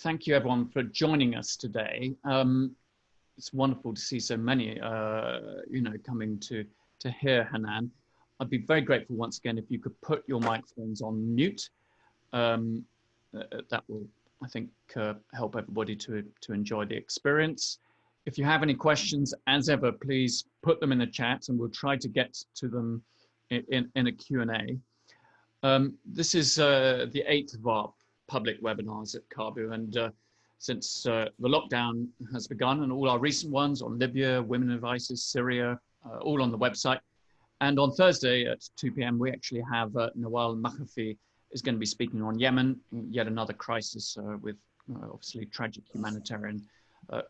thank you everyone for joining us today. It's wonderful to see so many, coming to hear Hanan. I'd be very grateful once again if you could put your microphones on mute. That will, I think, help everybody to enjoy the experience. If you have any questions, as ever, please put them in the chat and we'll try to get to them in a Q&A. This is the 8th of our public webinars at Caabu, and since the lockdown has begun, and all our recent ones on Libya, women of ISIS, Syria, all on the website. And on Thursday at 2 p.m, we actually have Nawal Makhafi is going to be speaking on Yemen, yet another crisis with obviously tragic humanitarian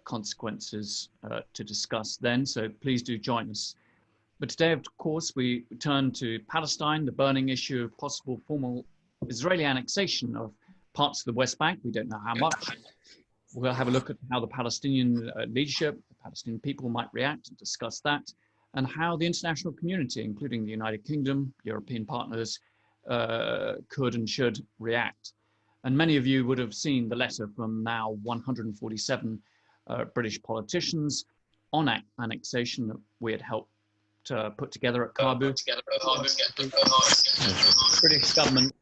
consequences to discuss then. So please do join us. But today, of course, we turn to Palestine, the burning issue of possible formal Israeli annexation of parts of the West Bank. We don't know how much. We'll have a look at how the Palestinian leadership, the Palestinian people might react and discuss that, and how the international community, including the United Kingdom, European partners, could and should react. And many of you would have seen the letter from now 147 British politicians on annexation that we had helped put together at Caabu. The British government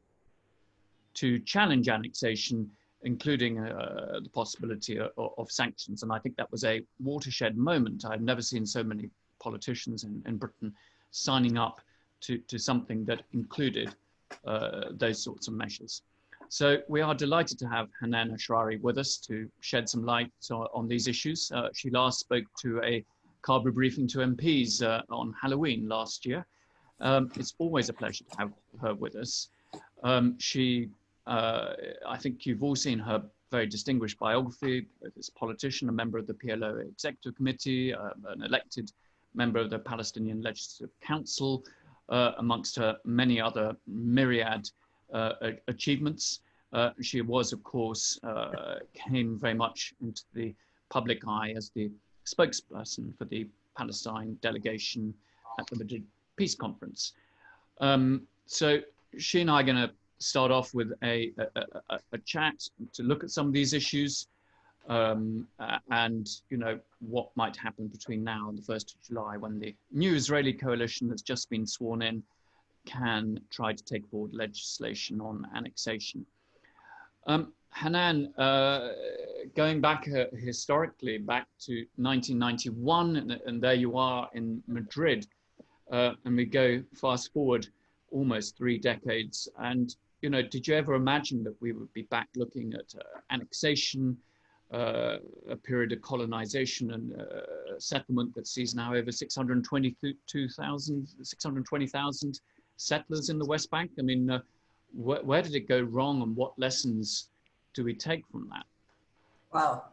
to challenge annexation, including the possibility of sanctions. And I think that was a watershed moment. I've never seen so many politicians in Britain signing up to something that included those sorts of measures. So we are delighted to have Hanan Ashrawi with us to shed some light on these issues. She last spoke to a Caabu briefing to MPs on Halloween last year. It's always a pleasure to have her with us. I think you've all seen her very distinguished biography as a politician, a member of the PLO Executive Committee, an elected member of the Palestinian Legislative Council, amongst her many other myriad achievements. She was, of course, came very much into the public eye as the spokesperson for the Palestine delegation at the Madrid Peace Conference. So she and I are going to start off with a chat to look at some of these issues and, what might happen between now and the 1st of July when the new Israeli coalition that's just been sworn in can try to take forward legislation on annexation. Hanan, going back historically back to 1991, and there you are in Madrid, and we go fast forward almost 3 decades. And, did you ever imagine that we would be back looking at annexation, a period of colonization and settlement that sees now over 620,000 settlers in the West Bank? I mean, where did it go wrong and what lessons do we take from that? Wow,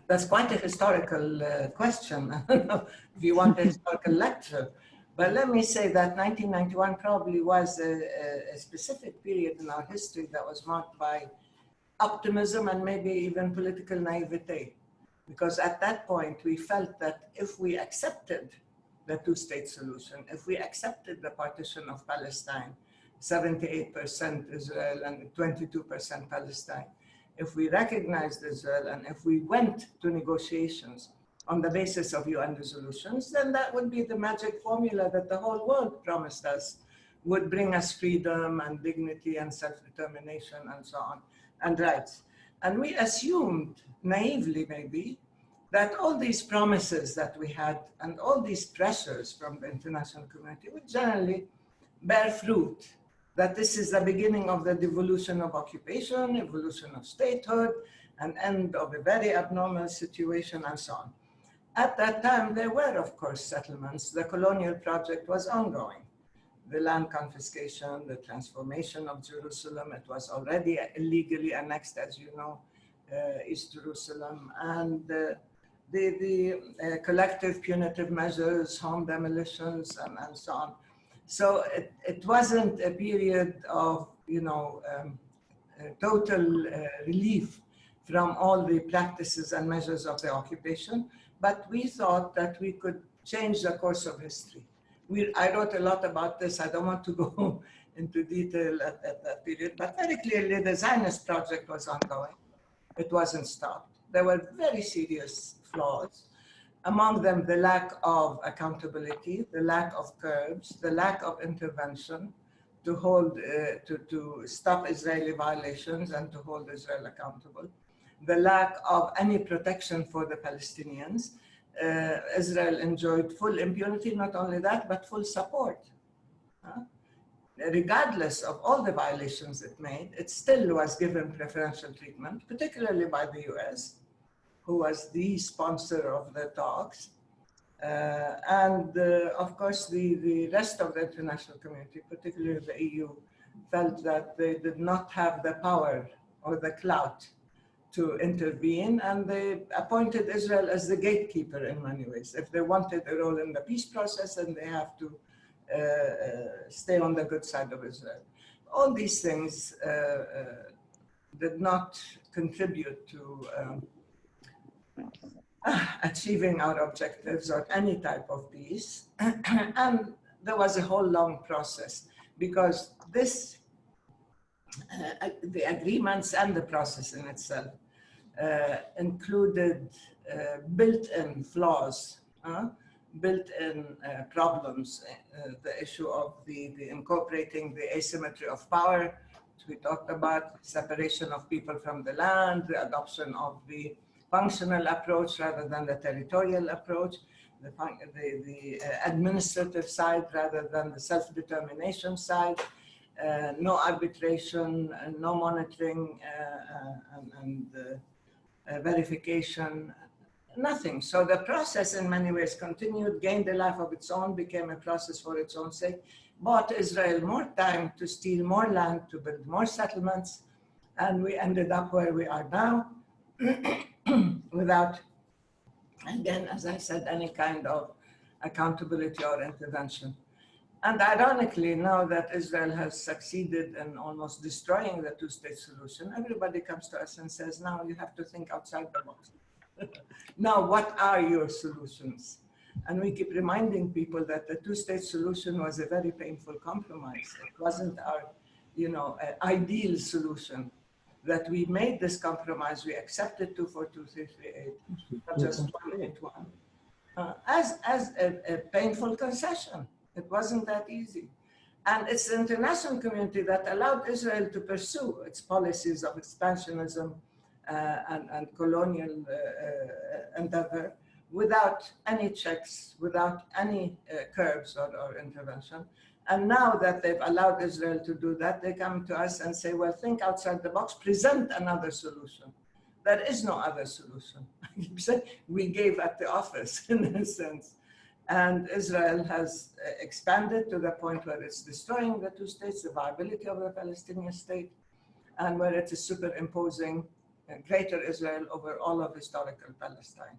that's quite a historical question. If you want a historical lecture. But let me say that 1991 probably was a specific period in our history that was marked by optimism and maybe even political naivete. Because at that point, we felt that if we accepted the two-state solution, if we accepted the partition of Palestine, 78% Israel and 22% Palestine, if we recognized Israel and if we went to negotiations on the basis of UN resolutions, then that would be the magic formula that the whole world promised us would bring us freedom and dignity and self-determination and so on, and rights. And we assumed, naively maybe, that all these promises that we had and all these pressures from the international community would generally bear fruit, that this is the beginning of the devolution of occupation, evolution of statehood, an end of a very abnormal situation and so on. At that time, there were, of course, settlements. The colonial project was ongoing. The land confiscation, the transformation of Jerusalem, it was already illegally annexed, as you know, East Jerusalem, and the collective punitive measures, home demolitions, and so on. So it wasn't a period of, total relief from all the practices and measures of the occupation, but we thought that we could change the course of history. I wrote a lot about this. I don't want to go into detail at that period, but very clearly the Zionist project was ongoing. it wasn't stopped. There were very serious flaws, among them the lack of accountability, the lack of curbs, the lack of intervention to hold, to stop Israeli violations and to hold Israel accountable, the lack of any protection for the Palestinians. Israel enjoyed full impunity, not only that, but full support. Regardless of all the violations it made, it still was given preferential treatment, particularly by the US, who was the sponsor of the talks. Of course, the rest of the international community, particularly the EU, felt that they did not have the power or the clout to intervene, and they appointed Israel as the gatekeeper in many ways. If they wanted a role in the peace process, then they have to stay on the good side of Israel. All these things did not contribute to achieving our objectives or any type of peace. And there was a whole long process because this, the agreements and the process in itself included built-in flaws, built-in problems, the issue of the incorporating the asymmetry of power, which we talked about, separation of people from the land, the adoption of the functional approach rather than the territorial approach, the administrative side rather than the self-determination side, no arbitration, no monitoring and verification, nothing. So the process in many ways continued, gained a life of its own, became a process for its own sake, bought Israel more time to steal more land, to build more settlements, and we ended up where we are now without, again, as I said, any kind of accountability or intervention. And ironically, now that Israel has succeeded in almost destroying the two-state solution, everybody comes to us and says, now you have to think outside the box. Now, what are your solutions? And we keep reminding people that the two-state solution was a very painful compromise. It wasn't our, ideal solution. That we made this compromise, we accepted 24238, not just 181, as a painful concession. It wasn't that easy. And it's the international community that allowed Israel to pursue its policies of expansionism and colonial endeavor without any checks, without any curbs or intervention. And now that they've allowed Israel to do that, they come to us and say, well, think outside the box, present another solution. There is no other solution. We gave at the office, in a sense. And Israel has expanded to the point where it's destroying the two states, the viability of the Palestinian state, and where it is superimposing greater Israel over all of historical Palestine.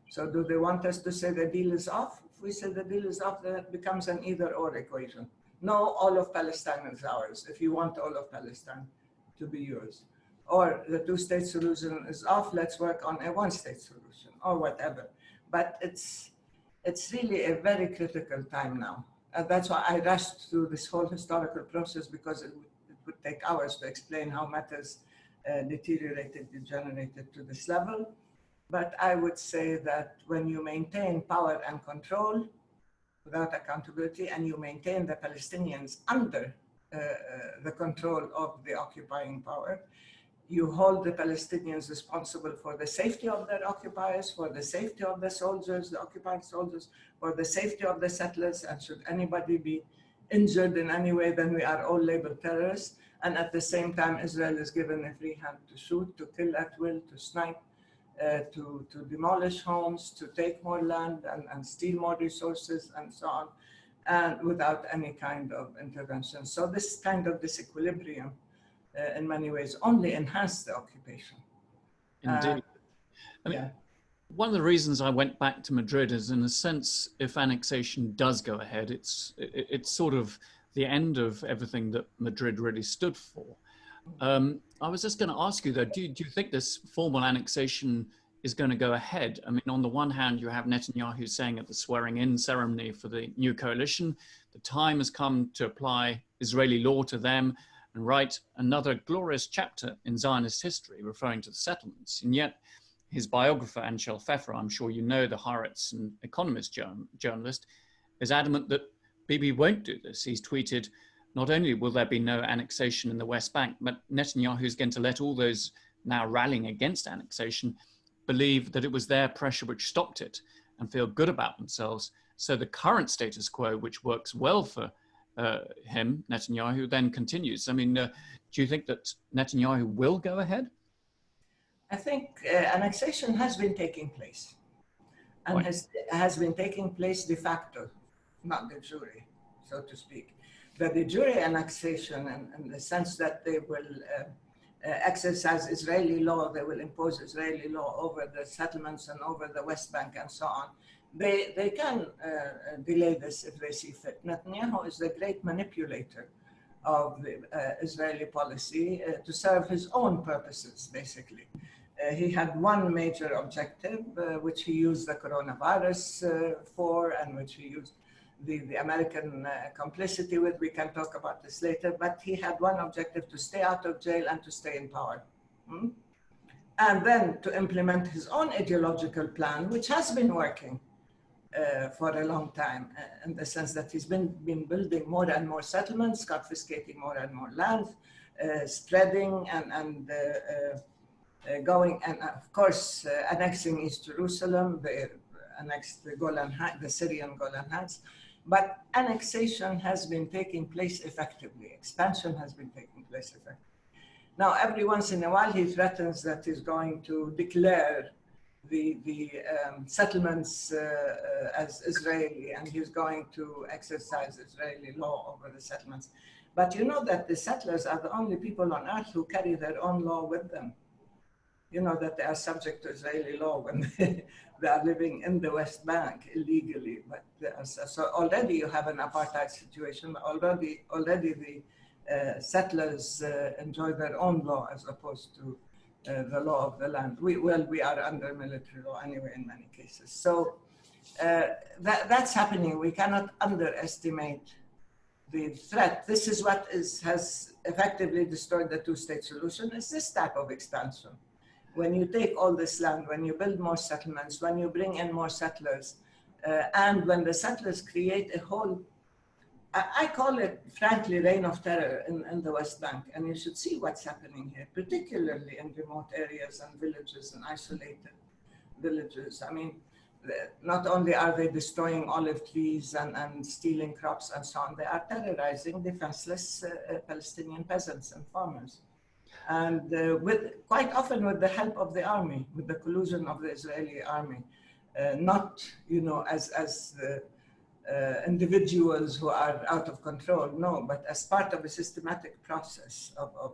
So do they want us to say the deal is off? If we say the deal is off, then it becomes an either-or equation. No, all of Palestine is ours, if you want all of Palestine to be yours. Or the two-state solution is off, let's work on a one-state solution, or whatever. But it's really a very critical time now. And that's why I rushed through this whole historical process, because it would take hours to explain how matters deteriorated, degenerated to this level. But I would say that when you maintain power and control without accountability, and you maintain the Palestinians under the control of the occupying power, you hold the Palestinians responsible for the safety of their occupiers, for the safety of the soldiers, the occupying soldiers, for the safety of the settlers, and should anybody be injured in any way, then we are all labeled terrorists. And at the same time, Israel is given a free hand to shoot, to kill at will, to snipe, to demolish homes, to take more land and steal more resources and so on, and without any kind of intervention. So this kind of disequilibrium in many ways only enhanced the occupation. Indeed. One of the reasons I went back to Madrid is, in a sense, if annexation does go ahead, it's sort of the end of everything that Madrid really stood for. I was just going to ask you, though, do you think this formal annexation is going to go ahead? I mean, on the one hand, you have Netanyahu saying at the swearing-in ceremony for the new coalition, the time has come to apply Israeli law to them. and write another glorious chapter in Zionist history referring to the settlements. And yet his biographer, Anshel Pfeffer, I'm sure you know, the Haaretz and Economist journalist, is adamant that Bibi won't do this. He's tweeted, not only will there be no annexation in the West Bank, but Netanyahu is going to let all those now rallying against annexation believe that it was their pressure which stopped it and feel good about themselves. So the current status quo, which works well for him, Netanyahu, then continues. I mean, do you think that Netanyahu will go ahead? I think annexation has been taking place, and has been taking place de facto, not de jure, so to speak. The de jure annexation, in the sense that they will exercise Israeli law, they will impose Israeli law over the settlements and over the West Bank and so on. They can delay this if they see fit. Netanyahu is the great manipulator of the Israeli policy to serve his own purposes, basically. He had one major objective, which he used the coronavirus for, and which he used the American complicity with. We can talk about this later, but he had one objective: to stay out of jail and to stay in power. And then to implement his own ideological plan, which has been working for a long time, in the sense that he's been building more and more settlements, confiscating more and more land, spreading and going, and of course annexing East Jerusalem. They annexed the Syrian Golan Heights. But annexation has been taking place effectively. Expansion has been taking place effectively. Now, every once in a while, he threatens that he's going to declare the settlements as Israeli, and he's going to exercise Israeli law over the settlements. But you know that the settlers are the only people on earth who carry their own law with them. You know that they are subject to Israeli law when they are living in the West Bank illegally. But so already you have an apartheid situation. Already the settlers enjoy their own law as opposed to the law of the land. We are under military law anyway in many cases. So that's happening. We cannot underestimate the threat. This is what has effectively destroyed the two-state solution, is this type of expansion. When you take all this land, when you build more settlements, when you bring in more settlers, and when the settlers create a whole, I call it, frankly, reign of terror in the West Bank. And you should see what's happening here, particularly in remote areas and villages and isolated villages. I mean, not only are they destroying olive trees and stealing crops and so on, they are terrorizing defenseless Palestinian peasants and farmers. And quite often with the help of the army, with the collusion of the Israeli army, not, you know, as individuals who are out of control, no, but as part of a systematic process of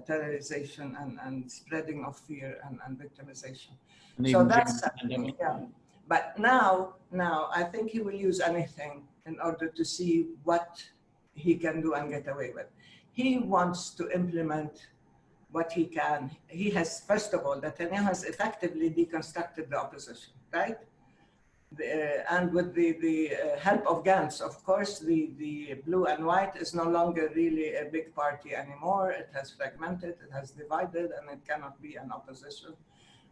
terrorization and spreading of fear and victimization. So that's happening, yeah. But now I think he will use anything in order to see what he can do and get away with. He wants to implement what he can. He has, first of all, Netanyahu has effectively deconstructed the opposition, right? And with the help of Gantz, of course, the blue and white is no longer really a big party anymore. It has fragmented, it has divided, and it cannot be an opposition.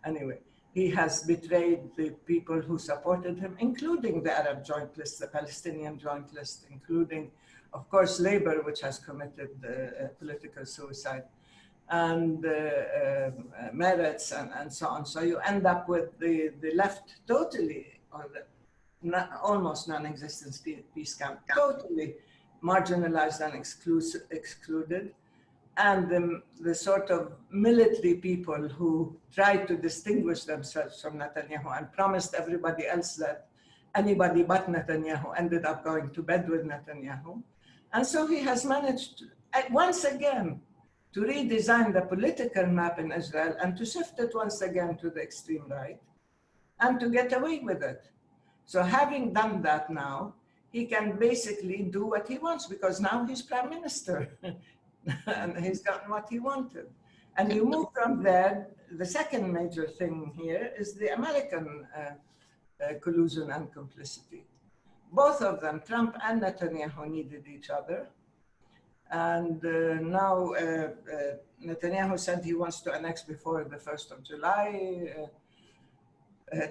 Anyway, he has betrayed the people who supported him, including the Arab Joint List, the Palestinian Joint List, including, of course, Labor, which has committed political suicide, and Meretz, and so on. So you end up with the left totally, or almost non-existent peace camp, totally marginalized and excluded, and the sort of military people who tried to distinguish themselves from Netanyahu and promised everybody else that anybody but Netanyahu ended up going to bed with Netanyahu. And so he has managed, once again, to redesign the political map in Israel and to shift it once again to the extreme right and to get away with it. So having done that now, he can basically do what he wants, because now he's prime minister and he's gotten what he wanted. And you move from there. The second major thing here is the American collusion and complicity. Both of them, Trump and Netanyahu, needed each other. And now Netanyahu said he wants to annex before the 1st of July.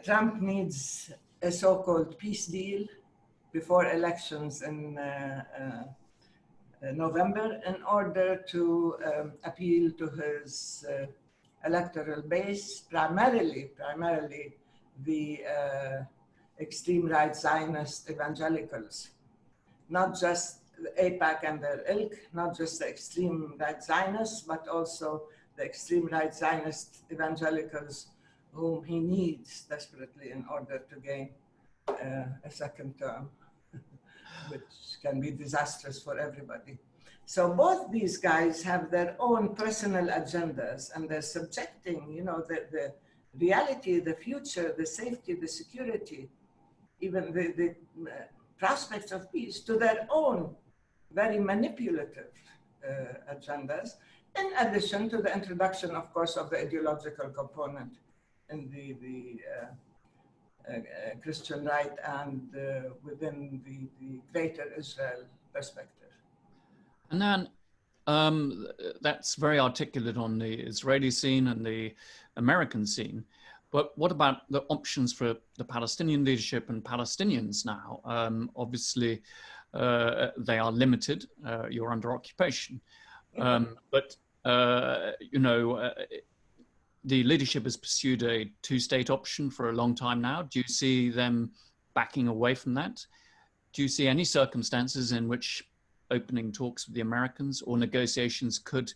Trump needs a so-called peace deal before elections in November in order to appeal to his electoral base, primarily the extreme right Zionist evangelicals, not just the AIPAC and their ilk, not just the extreme right Zionists, but also the extreme right Zionist evangelicals whom he needs desperately in order to gain a second term, which can be disastrous for everybody. So both these guys have their own personal agendas, and they're subjecting, you know, the reality, the future, the safety, the security, even the prospects of peace to their own very manipulative agendas, in addition to the introduction, of course, of the ideological component in the Christian right and within the greater Israel perspective. And then that's very articulate on the Israeli scene and the American scene. But what about the options for the Palestinian leadership and Palestinians now? Obviously, they are limited. You're under occupation. But, you know, the leadership has pursued a two-state option for a long time now. Do you see them backing away from that? Do you see any circumstances in which opening talks with the Americans or negotiations could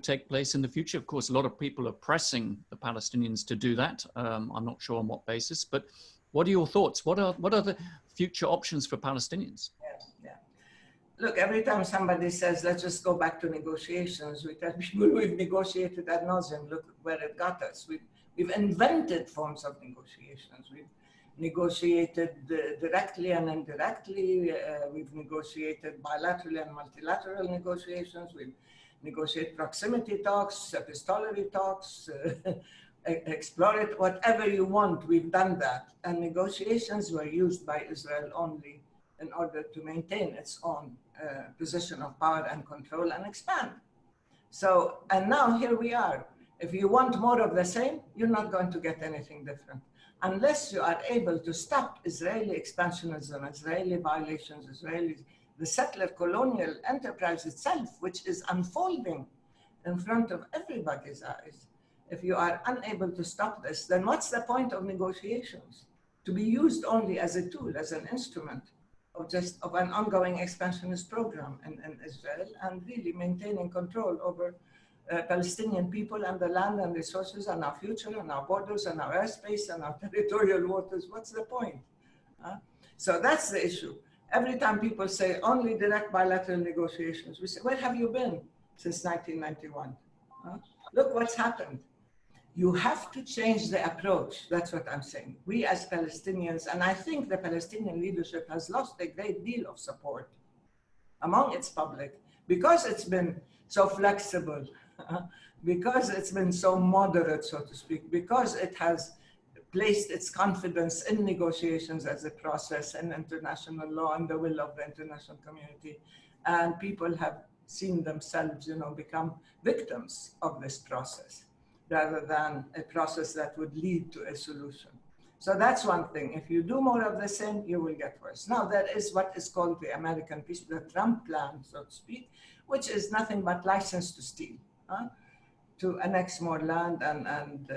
take place in the future? Of course, a lot of people are pressing the Palestinians to do that. I'm not sure on what basis, but what are your thoughts? What are the future options for Palestinians? Yeah. Look, every time somebody says, let's just go back to negotiations, we tell people we've negotiated ad nauseum. Look where it got us. We've invented forms of negotiations. We've negotiated directly and indirectly. We've negotiated bilateral and multilateral negotiations. We've negotiated proximity talks, epistolary talks, explore it, whatever you want, we've done that. And negotiations were used by Israel only in order to maintain its own position of power and control and expand. So, and now here we are. If you want more of the same, you're not going to get anything different. Unless you are able to stop Israeli expansionism, Israeli violations, the settler colonial enterprise itself, which is unfolding in front of everybody's eyes. If you are unable to stop this, then what's the point of negotiations? To be used only as a tool, as an instrument of an ongoing expansionist program in Israel, and really maintaining control over Palestinian people and the land and resources and our future and our borders and our airspace and our territorial waters. What's the point? So that's the issue. Every time people say only direct bilateral negotiations, we say, where have you been since 1991? Look what's happened. You have to change the approach. That's what I'm saying. We as Palestinians, and I think the Palestinian leadership has lost a great deal of support among its public because it's been so flexible, because it's been so moderate, so to speak, because it has placed its confidence in negotiations as a process and international law and the will of the international community. And people have seen themselves, you know, become victims of this process rather than a process that would lead to a solution. So that's one thing. If you do more of the same, you will get worse. Now, there is what is called the American peace, the Trump plan, so to speak, which is nothing but license to steal, to annex more land and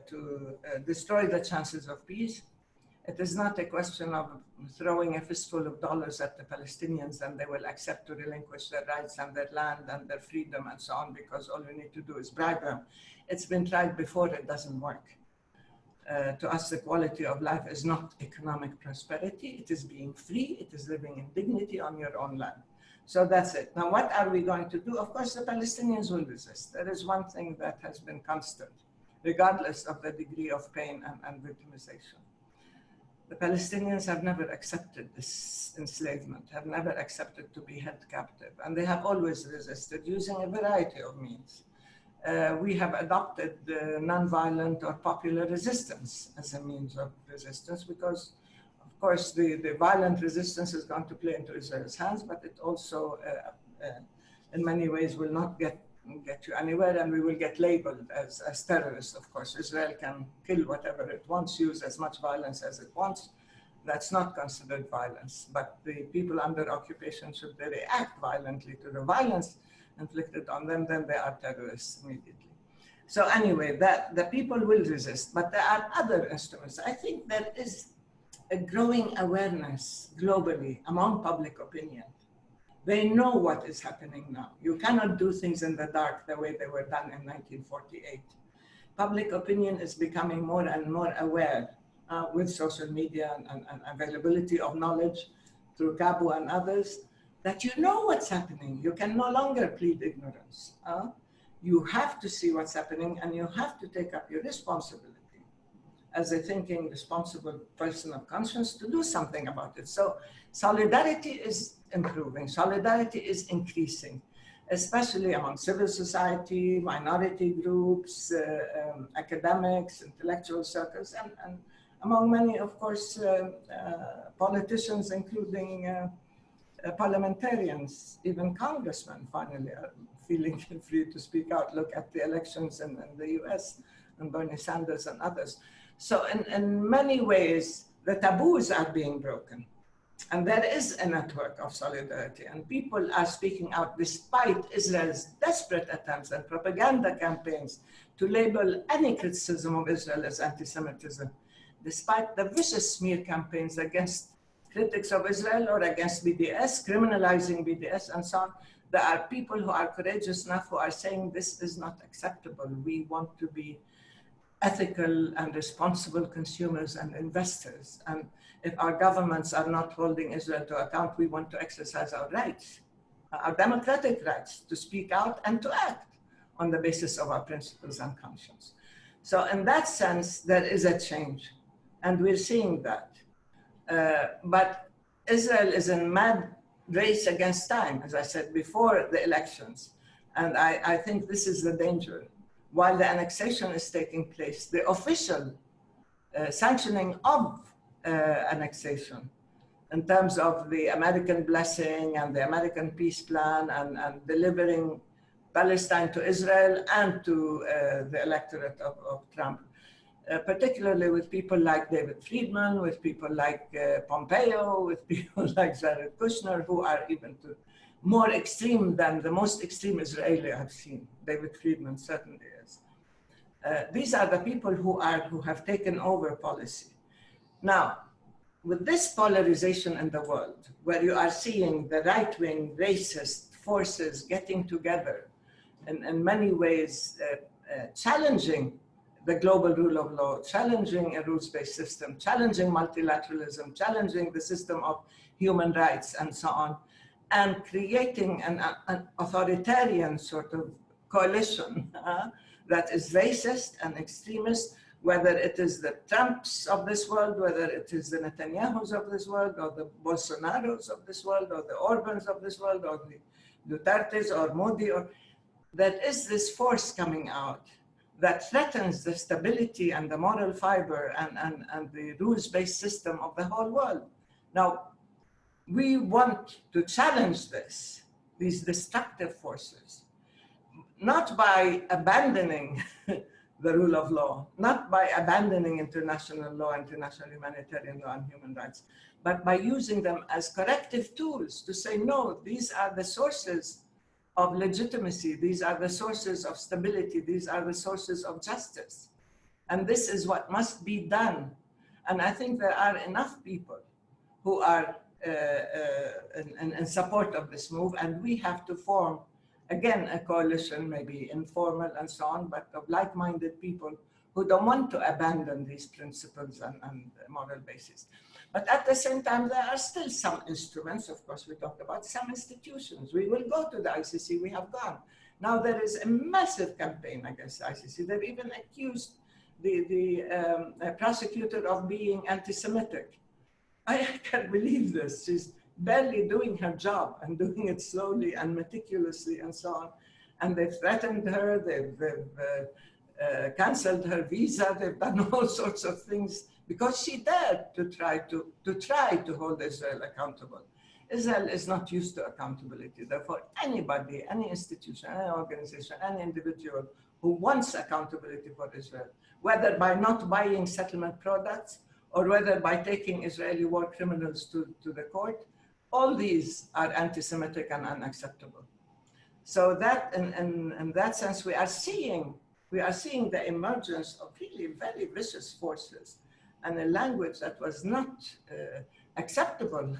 to destroy the chances of peace. It is not a question of throwing a fistful of dollars at the Palestinians and they will accept to relinquish their rights and their land and their freedom and so on, because all you need to do is bribe them. It's been tried before, it doesn't work. To us, the quality of life is not economic prosperity. It is being free. It is living in dignity on your own land. So that's it. Now, what are we going to do? Of course, the Palestinians will resist. There is one thing that has been constant, regardless of the degree of pain and victimization. The Palestinians have never accepted this enslavement, have never accepted to be held captive, and they have always resisted using a variety of means. We have adopted nonviolent or popular resistance as a means of resistance because, of course, the violent resistance is going to play into Israel's hands, but it also in many ways will not get you anywhere, and we will get labeled as terrorists. Of course, Israel can kill whatever it wants, use as much violence as it wants. That's not considered violence. But the people under occupation, should they react violently to the violence inflicted on them, then they are terrorists immediately. So anyway, the people will resist, but there are other instruments. I think there is a growing awareness globally among public opinion. They know what is happening now. You cannot do things in the dark the way they were done in 1948. Public opinion is becoming more and more aware with social media and availability of knowledge through Caabu and others, that you know what's happening. You can no longer plead ignorance. You have to see what's happening, and you have to take up your responsibility as a thinking, responsible person of conscience to do something about it. So solidarity is improving, solidarity is increasing, especially among civil society, minority groups, academics, intellectual circles, and among many, of course, politicians, including parliamentarians, even congressmen finally are feeling free to speak out. Look at the elections in the US and Bernie Sanders and others. So in many ways, the taboos are being broken. And there is a network of solidarity, and people are speaking out despite Israel's desperate attempts and propaganda campaigns to label any criticism of Israel as anti-Semitism, despite the vicious smear campaigns against critics of Israel or against BDS, criminalizing BDS and so on. There are people who are courageous enough who are saying this is not acceptable. We want to be ethical and responsible consumers and investors. And if our governments are not holding Israel to account, we want to exercise our rights, our democratic rights to speak out and to act on the basis of our principles and conscience. So in that sense, there is a change, and we're seeing that. But Israel is in mad race against time, as I said before the elections. And I think this is the danger. While the annexation is taking place, the official sanctioning of annexation in terms of the American blessing and the American peace plan and delivering Palestine to Israel and to the electorate of Trump, particularly with people like David Friedman, with people like Pompeo, with people like Jared Kushner, who are even more extreme than the most extreme Israeli I've seen. David Friedman certainly is. These are the people who have taken over policy. Now, with this polarization in the world, where you are seeing the right-wing racist forces getting together in many ways challenging the global rule of law, challenging a rules-based system, challenging multilateralism, challenging the system of human rights and so on, and creating an authoritarian sort of coalition that is racist and extremist, whether it is the Trumps of this world, whether it is the Netanyahus of this world, or the Bolsonaros of this world, or the Orbans of this world, or the Dutertes or Modi, or there is this force coming out that threatens the stability and the moral fiber and the rules-based system of the whole world. Now, we want to challenge these destructive forces, not by abandoning the rule of law, not by abandoning international law, international humanitarian law and human rights, but by using them as corrective tools to say, no, these are the sources of legitimacy, these are the sources of stability, these are the sources of justice. And this is what must be done. And I think there are enough people who are in support of this move, and we have to form, again, a coalition, maybe informal and so on, but of like-minded people who don't want to abandon these principles and moral basis. But at the same time, there are still some instruments. Of course, we talked about some institutions. We will go to the ICC, we have gone. Now there is a massive campaign against the ICC. They've even accused the prosecutor of being anti-Semitic. I can't believe this. She's barely doing her job and doing it slowly and meticulously and so on. And they've threatened her, they've canceled her visa, they've done all sorts of things because she dared to try to hold Israel accountable. Israel is not used to accountability. Therefore, anybody, any institution, any organization, any individual who wants accountability for Israel, whether by not buying settlement products or whether by taking Israeli war criminals to the court, all these are anti-Semitic and unacceptable. So that, in that sense, we are seeing the emergence of really very vicious forces and a language that was not acceptable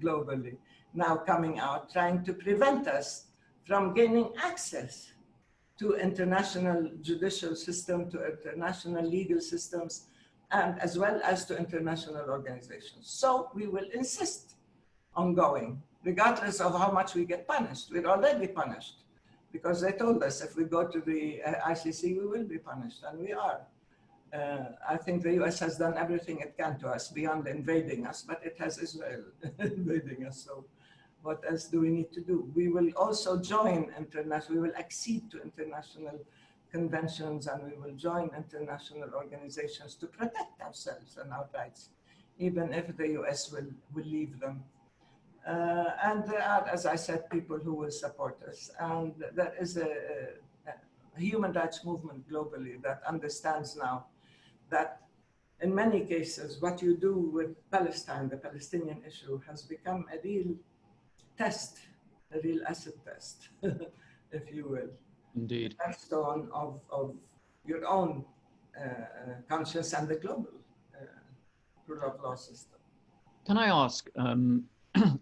globally now coming out, trying to prevent us from gaining access to international judicial system, to international legal systems, and as well as to international organizations. So we will insist on going, regardless of how much we get punished. We're already punished because they told us if we go to the ICC, we will be punished, and we are. I think the US has done everything it can to us beyond invading us, but it has Israel invading us. So what else do we need to do? We will also join we will accede to international conventions, and we will join international organizations to protect ourselves and our rights, even if the US will leave them. And there are, as I said, people who will support us. And there is a human rights movement globally that understands now that in many cases, what you do with Palestine, the Palestinian issue, has become a real test, a real acid test, if you will. Indeed. A touchstone of your own conscience and the global rule of law system. Can I ask,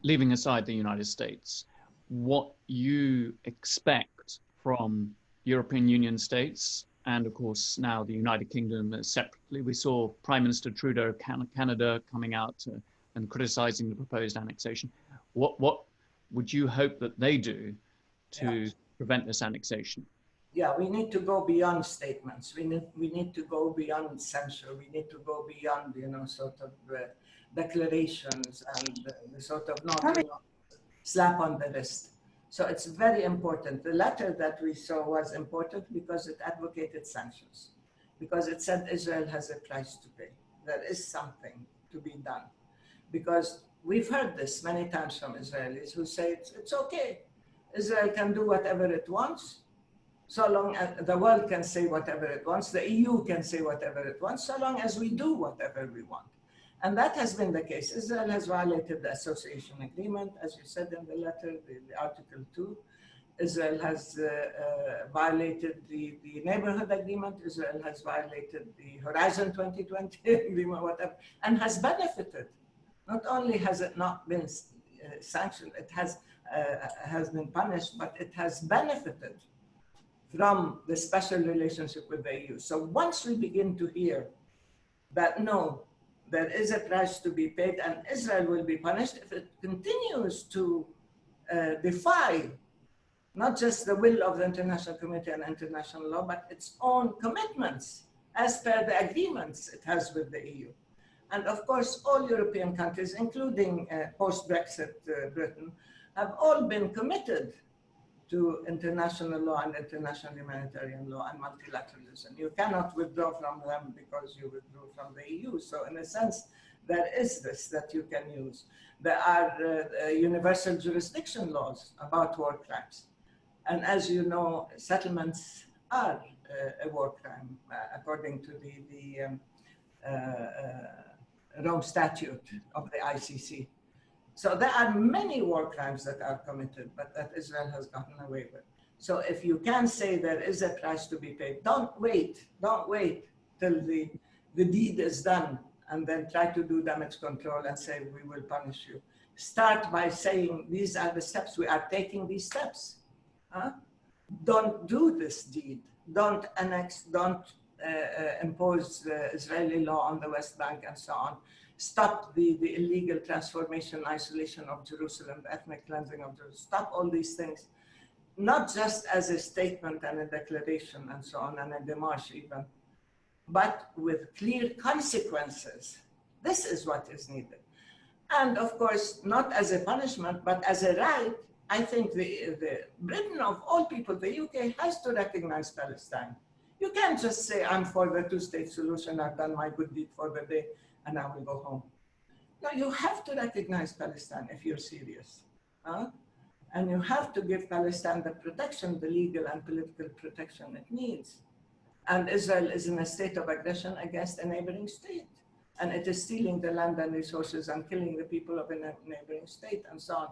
leaving aside the United States, what you expect from European Union states and, of course, now the United Kingdom separately? We saw Prime Minister Trudeau, Canada, coming out and criticizing the proposed annexation. What would you hope that they do to prevent this annexation? Yeah, we need to go beyond statements. We need to go beyond censure. We need to go beyond, sort of declarations and the sort of not, slap on the wrist. So it's very important. The letter that we saw was important because it advocated sanctions, because it said Israel has a price to pay. There is something to be done. Because we've heard this many times from Israelis who say it's okay. Israel can do whatever it wants, so long as the world can say whatever it wants, the EU can say whatever it wants, so long as we do whatever we want. And that has been the case. Israel has violated the association agreement, as you said in the letter, the Article 2. Israel has violated the neighborhood agreement. Israel has violated the Horizon 2020 agreement, whatever, and has benefited. Not only has it not been sanctioned, it has been punished, but it has benefited from the special relationship with the EU. So once we begin to hear that, no, there is a price to be paid and Israel will be punished if it continues to defy not just the will of the international community and international law, but its own commitments as per the agreements it has with the EU. And of course, all European countries, including post-Brexit Britain, have all been committed to international law and international humanitarian law and multilateralism. You cannot withdraw from them because you withdrew from the EU. So in a sense, there is this that you can use. There are universal jurisdiction laws about war crimes. And as you know, settlements are a war crime according to the Rome Statute of the ICC. So there are many war crimes that are committed, but that Israel has gotten away with. So if you can say there is a price to be paid, don't wait till the deed is done and then try to do damage control and say, we will punish you. Start by saying, these are the steps, we are taking these steps. Don't do this deed. Don't annex, don't impose Israeli law on the West Bank and so on. Stop the illegal transformation, isolation of Jerusalem, the ethnic cleansing of Jerusalem. Stop all these things, not just as a statement and a declaration and so on, and a démarche even, but with clear consequences. This is what is needed. And of course, not as a punishment, but as a right. I think the Britain of all people, the UK, has to recognize Palestine. You can't just say, I'm for the two-state solution, I've done my good deed for the day, and I will go home. No, you have to recognize Palestine if you're serious. And you have to give Palestine the protection, the legal and political protection it needs. And Israel is in a state of aggression against a neighboring state. And it is stealing the land and resources and killing the people of a neighboring state and so on.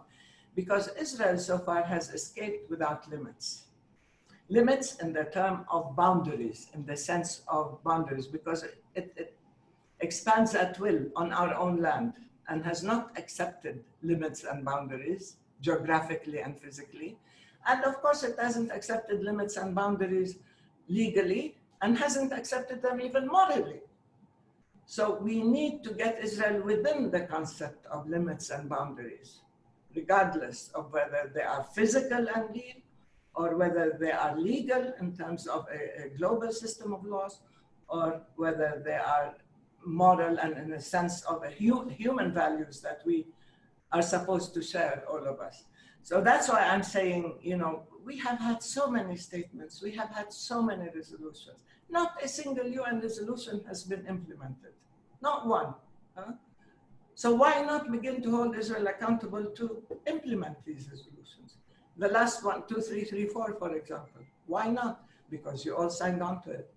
Because Israel so far has escaped without limits. Limits in the term of boundaries, in the sense of boundaries, because it expands at will on our own land and has not accepted limits and boundaries geographically and physically. And of course, it hasn't accepted limits and boundaries legally and hasn't accepted them even morally. So we need to get Israel within the concept of limits and boundaries, regardless of whether they are physical and real or whether they are legal in terms of a global system of laws, or whether they are moral and in a sense of a human values that we are supposed to share, all of us. So that's why I'm saying, you know, we have had so many statements, we have had so many resolutions. Not a single UN resolution has been implemented, not one. So why not begin to hold Israel accountable to implement these resolutions? The last one, 2334, for example. Why not? Because you all signed on to it.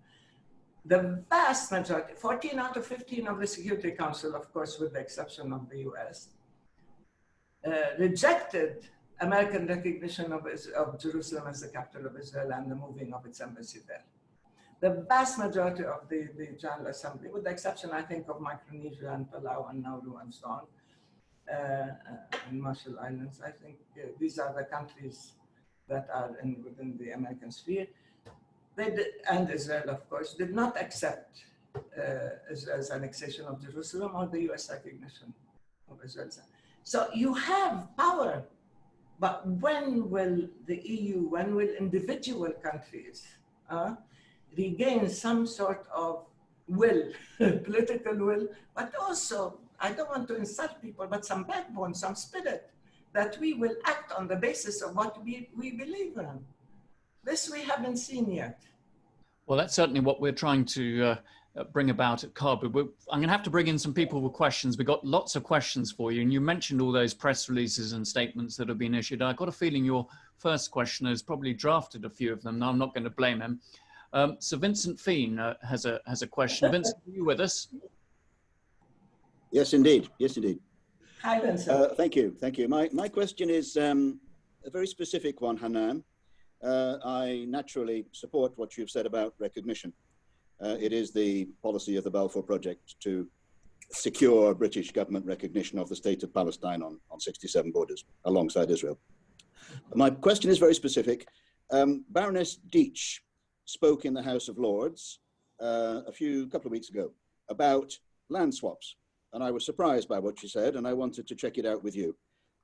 The vast majority, 14 out of 15 of the Security Council, of course, with the exception of the US, rejected American recognition of Jerusalem as the capital of Israel and the moving of its embassy there. The vast majority of the General Assembly, with the exception, I think, of Micronesia and Palau and Nauru and so on, and Marshall Islands, I think these are the countries that are within the American sphere. They did, and Israel, of course, did not accept Israel's annexation of Jerusalem or the US recognition of Israel. So you have power, but when will the EU, when will individual countries regain some sort of will, political will, but also, I don't want to insult people, but some backbone, some spirit, that we will act on the basis of what we believe in. This we haven't seen yet. Well, that's certainly what we're trying to bring about at Caabu. I'm going to have to bring in some people with questions. We've got lots of questions for you. And you mentioned all those press releases and statements that have been issued. I've got a feeling your first questioner has probably drafted a few of them. Now, I'm not going to blame him. So Vincent Feen has a question. Vincent, are you with us? Yes, indeed. Yes, indeed. Hi, Vincent. Thank you. Thank you. My question is a very specific one, Hanan. I naturally support what you've said about recognition. It is the policy of the Balfour Project to secure British government recognition of the state of Palestine on 67 borders alongside Israel. My question is very specific. Baroness Deitch spoke in the House of Lords a couple of weeks ago about land swaps. And I was surprised by what she said, and I wanted to check it out with you.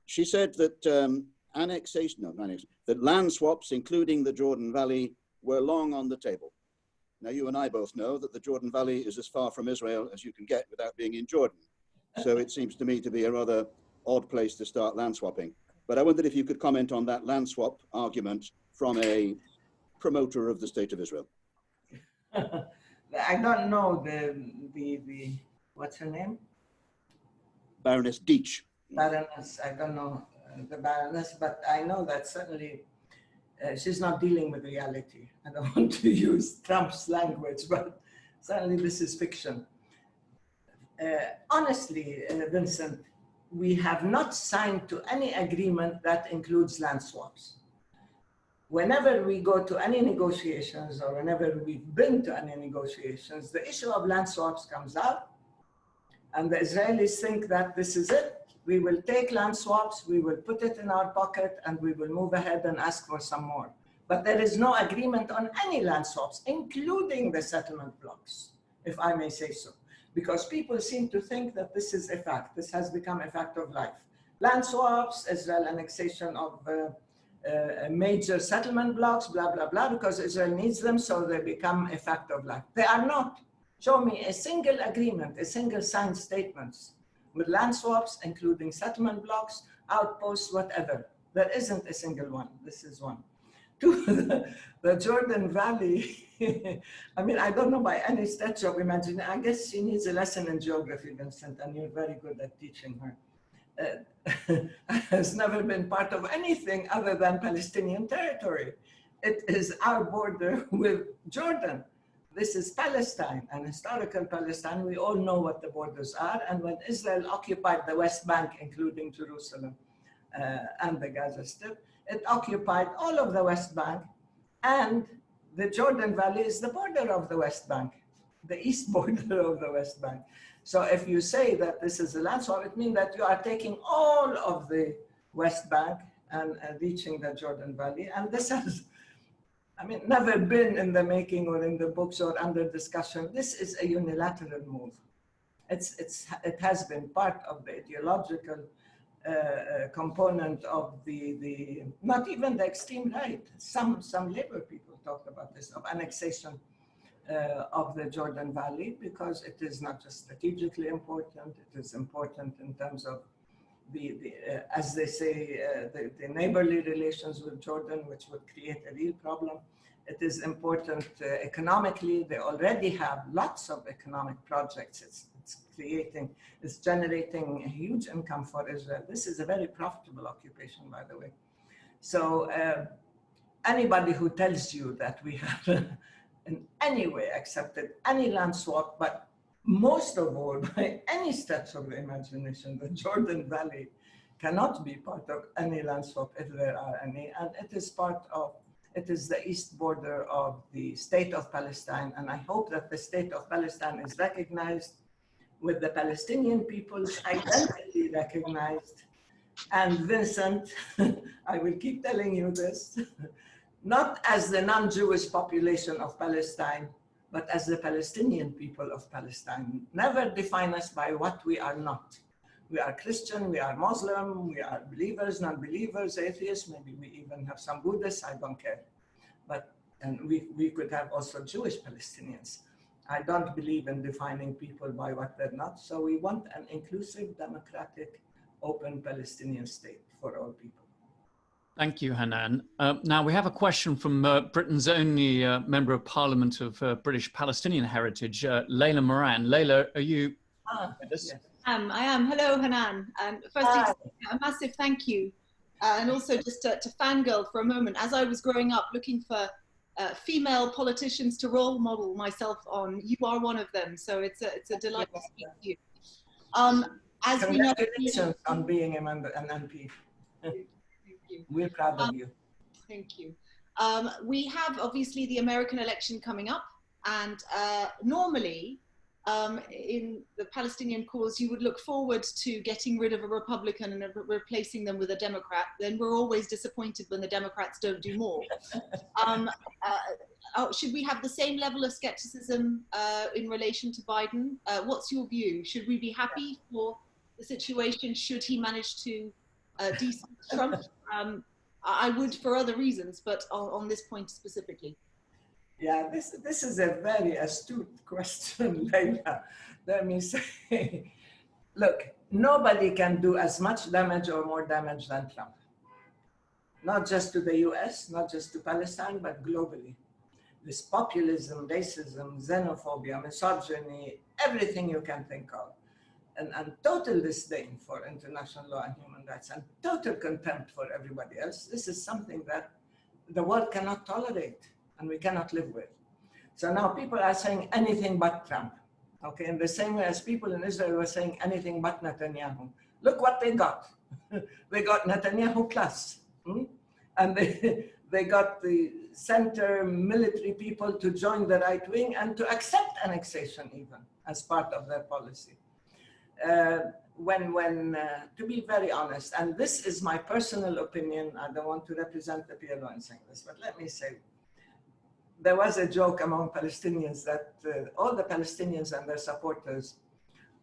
She said that that land swaps, including the Jordan Valley, were long on the table. Now, you and I both know that the Jordan Valley is as far from Israel as you can get without being in Jordan. So it seems to me to be a rather odd place to start land swapping. But I wondered if you could comment on that land swap argument from a promoter of the State of Israel. I don't know the what's her name? Baroness Deitch. Baroness, I don't know the Baroness, but I know that certainly she's not dealing with reality. I don't want to use Trump's language, but certainly this is fiction. Honestly, Vincent, we have not signed to any agreement that includes land swaps. Whenever we go to any negotiations or whenever we've been to any negotiations, the issue of land swaps comes up, and the Israelis think that this is it. We will take land swaps, we will put it in our pocket, and we will move ahead and ask for some more. But there is no agreement on any land swaps, including the settlement blocks, if I may say so. Because people seem to think that this is a fact. This has become a fact of life. Land swaps, Israel annexation of major settlement blocks, blah, blah, blah, because Israel needs them, so they become a fact of life. They are not. Show me a single agreement, a single signed statements with land swaps, including settlement blocks, outposts, whatever. There isn't a single one. This is one. to the Jordan Valley. I mean, I don't know by any stretch of imagination. I guess she needs a lesson in geography, Vincent, and you're very good at teaching her. Has never been part of anything other than Palestinian territory. It is our border with Jordan. This is Palestine, an historical Palestine. We all know what the borders are. And when Israel occupied the West Bank, including Jerusalem and the Gaza Strip, it occupied all of the West Bank, and the Jordan Valley is the border of the West Bank, the east border of the West Bank. So if you say that this is a land swap, it means that you are taking all of the West Bank and reaching the Jordan Valley. And this has, I mean, never been in the making or in the books or under discussion. This is a unilateral move. It has been part of the ideological component of the not even the extreme right. Some labor people talked about this, of annexation of the Jordan Valley, because it is not just strategically important, it is important in terms of as they say, the neighborly relations with Jordan, which would create a real problem. It is important economically. They already have lots of economic projects. It's generating a huge income for Israel. This is a very profitable occupation, by the way. So anybody who tells you that we have in any way accepted any land swap, but most of all, by any stretch of the imagination, the Jordan Valley cannot be part of any land swap if there are any, and it is the east border of the state of Palestine, and I hope that the state of Palestine is recognized with the Palestinian people's identity recognized. And Vincent, I will keep telling you this, not as the non-Jewish population of Palestine, but as the Palestinian people of Palestine. Never define us by what we are not. We are Christian, we are Muslim, we are believers, non-believers, atheists, maybe we even have some Buddhists, I don't care. And we could have also Jewish Palestinians. I don't believe in defining people by what they're not. So we want an inclusive, democratic, open Palestinian state for all people. Thank you, Hanan. Now we have a question from Britain's only Member of Parliament of British Palestinian heritage, Layla Moran. Layla, are you with us? Yes. I am. Hello, Hanan. Firstly, a massive thank you. And also just to fangirl for a moment. As I was growing up looking for female politicians to role model myself on, you are one of them. So it's a delight to speak to you. As we know, congratulations on being an MP. We're proud of you. Thank you. We have obviously the American election coming up, and normally in the Palestinian cause, you would look forward to getting rid of a Republican and replacing them with a Democrat. Then we're always disappointed when the Democrats don't do more. Should we have the same level of skepticism in relation to Biden? What's your view? Should we be happy for the situation should he manage to de-seat Trump? I would for other reasons, but on this point specifically. Yeah, this is a very astute question, Layla. Let me say, look, nobody can do as much damage or more damage than Trump. Not just to the US, not just to Palestine, but globally. This populism, racism, xenophobia, misogyny, everything you can think of. And total disdain for international law and human rights, and total contempt for everybody else. This is something that the world cannot tolerate and we cannot live with. So now people are saying anything but Trump. Okay, in the same way as people in Israel were saying anything but Netanyahu. Look what they got. They got Netanyahu plus. And they got the center military people to join the right wing and to accept annexation even as part of their policy. To be very honest, and this is my personal opinion, I don't want to represent the PLO in saying this, but let me say, there was a joke among Palestinians that all the Palestinians and their supporters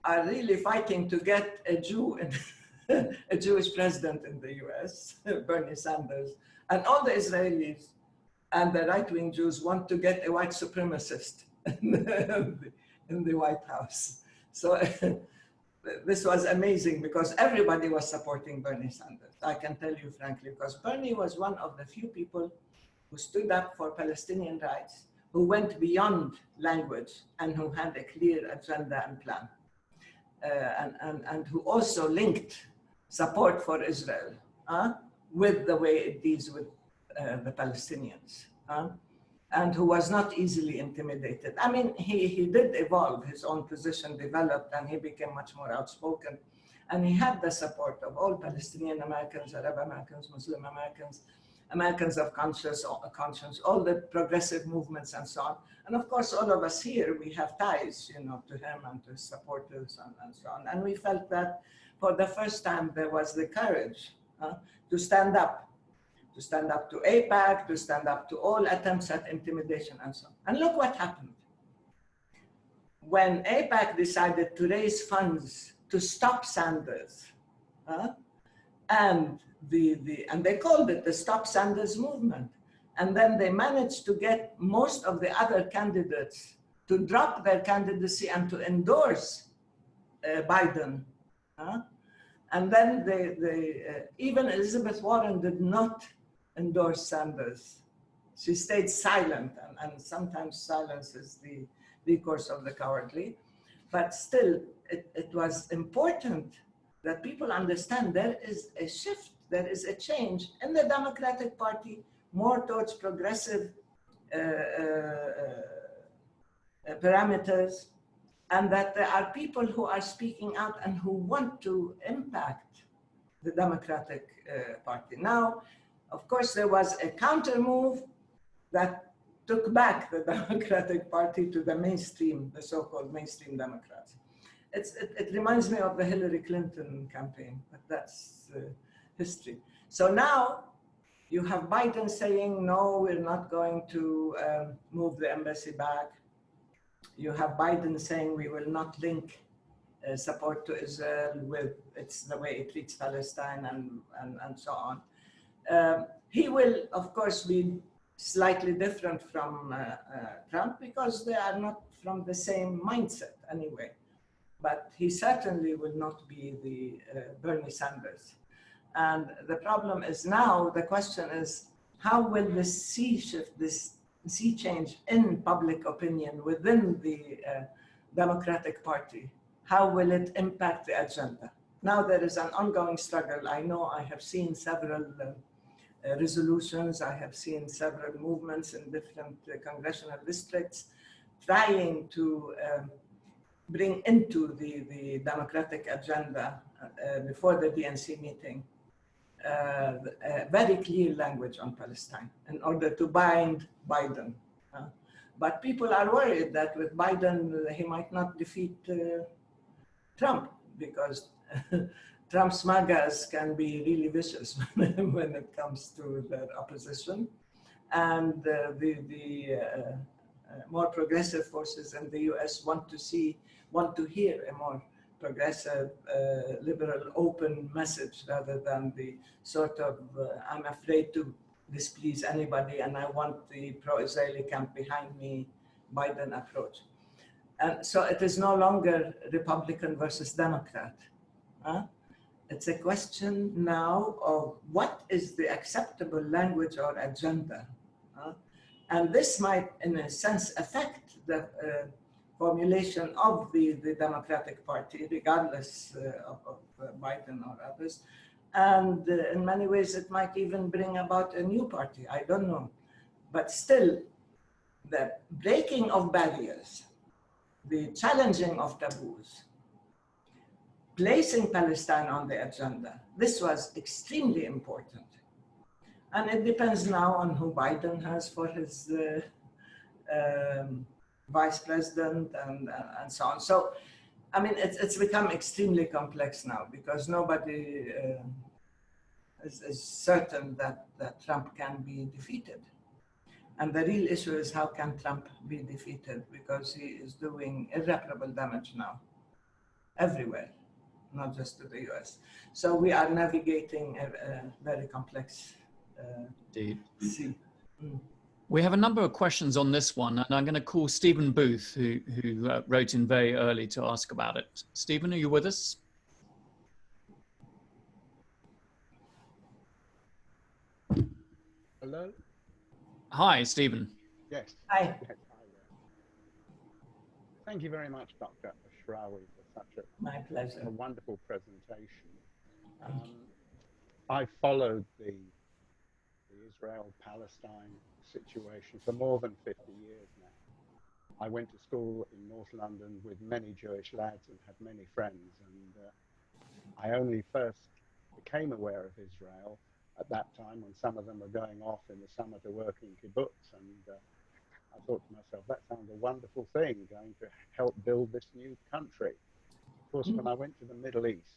are really fighting to get a Jew, a Jewish president in the US, Bernie Sanders, and all the Israelis and the right-wing Jews want to get a white supremacist in the White House. So this was amazing because everybody was supporting Bernie Sanders. I can tell you frankly, because Bernie was one of the few people who stood up for Palestinian rights, who went beyond language, and who had a clear agenda and plan, and who also linked support for Israel with the way it deals with the Palestinians, and who was not easily intimidated. I mean, he did evolve, his own position developed, and he became much more outspoken. And he had the support of all Palestinian Americans, Arab Americans, Muslim Americans, Americans of conscience, all the progressive movements and so on. And of course, all of us here, we have ties, you know, to him and to his supporters and so on. And we felt that for the first time, there was the courage to stand up to AIPAC, to stand up to all attempts at intimidation and so on. And look what happened. When AIPAC decided to raise funds to stop Sanders, and they called it the Stop Sanders movement. And then they managed to get most of the other candidates to drop their candidacy and to endorse Biden. And then even Elizabeth Warren did not endorse Sanders. She stayed silent, and sometimes silence is the recourse of the cowardly. But still, it was important that people understand there is a shift, there is a change in the Democratic Party more towards progressive parameters, and that there are people who are speaking out and who want to impact the Democratic Party. Now, of course, there was a counter move that took back the Democratic Party to the mainstream, the so-called mainstream Democrats. It reminds me of the Hillary Clinton campaign, but that's history. So now you have Biden saying, no, we're not going to move the embassy back. You have Biden saying we will not link support to Israel with the way it treats Palestine and so on. He will, of course, be slightly different from Trump because they are not from the same mindset anyway. But he certainly will not be the Bernie Sanders. And the problem is now, the question is, how will this sea shift, this sea change in public opinion within the Democratic Party, how will it impact the agenda? Now there is an ongoing struggle. I know I have seen several resolutions, I have seen several movements in different congressional districts trying to bring into the Democratic agenda before the DNC meeting very clear language on Palestine in order to bind Biden. But people are worried that with Biden, he might not defeat Trump because Trump's MAGAs can be really vicious when it comes to their opposition. And the more progressive forces in the US want to hear a more progressive, liberal, open message rather than the sort of, I'm afraid to displease anybody and I want the pro-Israeli camp behind me Biden approach. And so it is no longer Republican versus Democrat. It's a question now of what is the acceptable language or agenda. And this might, in a sense, affect the formulation of the Democratic Party, regardless of Biden or others. And in many ways, it might even bring about a new party. I don't know. But still, the breaking of barriers, the challenging of taboos, placing Palestine on the agenda, this was extremely important. And it depends now on who Biden has for his vice president and so on. So, I mean, it's become extremely complex now because nobody is certain that Trump can be defeated. And the real issue is how can Trump be defeated because he is doing irreparable damage now, everywhere, not just to the US. So we are navigating a very complex sea. We have a number of questions on this one, and I'm going to call Stephen Booth, who wrote in very early to ask about it. Stephen, are you with us? Hello? Hi, Stephen. Yes. Hi. Yes, hi there. Thank you very much, Dr. Ashrawi, for such My pleasure. a wonderful presentation. I followed the Israel-Palestine situation for more than 50 years now. I went to school in North London with many Jewish lads and had many friends, and I only first became aware of Israel at that time when some of them were going off in the summer to work in kibbutz, and I thought to myself, that sounds a wonderful thing, going to help build this new country. Of course, when I went to the Middle East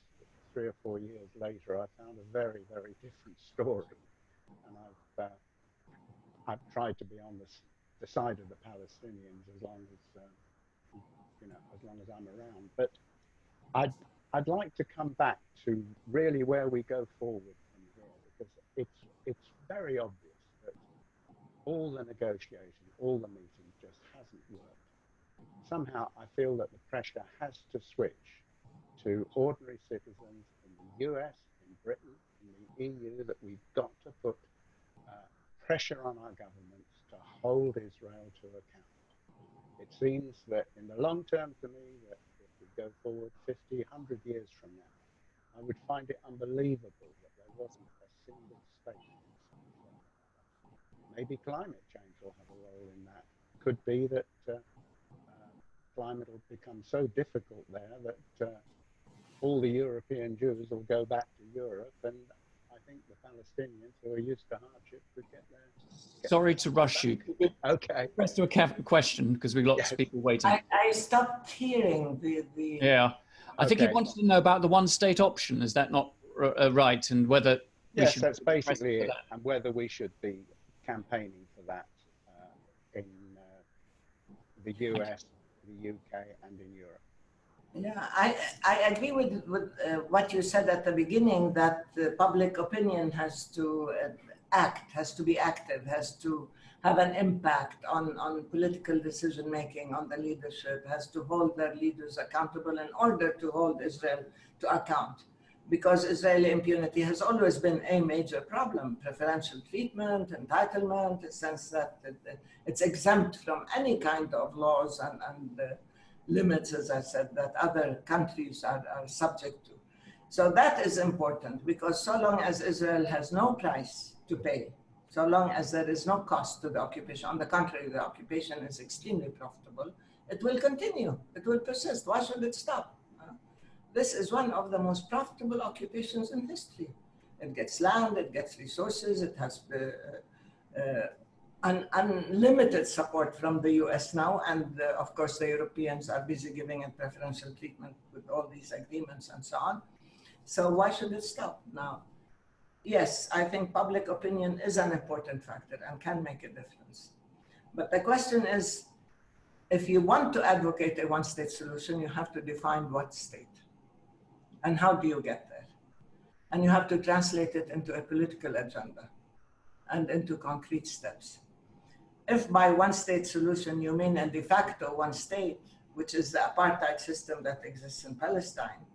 3 or 4 years later, I found a very, very different story, and I've tried to be on the side of the Palestinians as long as as long as I'm around. But I'd like to come back to really where we go forward from here, because it's very obvious that all the negotiating, all the meetings just hasn't worked. Somehow I feel that the pressure has to switch to ordinary citizens in the US, in Britain, in the EU, that we've got to put pressure on our governments to hold Israel to account. It seems that in the long term, to me, that if we go forward 50, 100 years from now, I would find it unbelievable that there wasn't a single state in Israel. Maybe climate change will have a role in that. Could be that climate will become so difficult there that all the European Jews will go back to Europe, and I think the Palestinians who are used to hardship would get there. Sorry to rush you. Okay. Press to a question because we've got lots of people waiting. I stopped hearing the Yeah. I think he wanted to know about the one-state option. Is that not right? And whether we yes, should that's basically it, and whether we should be campaigning for that in the US, the UK, and in Europe. Yeah, I agree with what you said at the beginning, that public opinion has to act, has to be active, has to have an impact on political decision making, on the leadership, has to hold their leaders accountable in order to hold Israel to account. Because Israeli impunity has always been a major problem: preferential treatment, entitlement, the sense that it's exempt from any kind of laws and limits, as I said, that other countries are subject to. So that is important, because so long as Israel has no price to pay, so long as there is no cost to the occupation, on the contrary, the occupation is extremely profitable, it will continue, it will persist. Why should it stop? This is one of the most profitable occupations in history. It gets land, it gets resources, it has unlimited support from the US now, and of course the Europeans are busy giving it preferential treatment with all these agreements and so on. So why should it stop now? Yes, I think public opinion is an important factor and can make a difference. But the question is, if you want to advocate a one-state solution, you have to define what state and how do you get there? And you have to translate it into a political agenda and into concrete steps. If by one-state solution you mean a de facto one state, which is the apartheid system that exists in Palestine,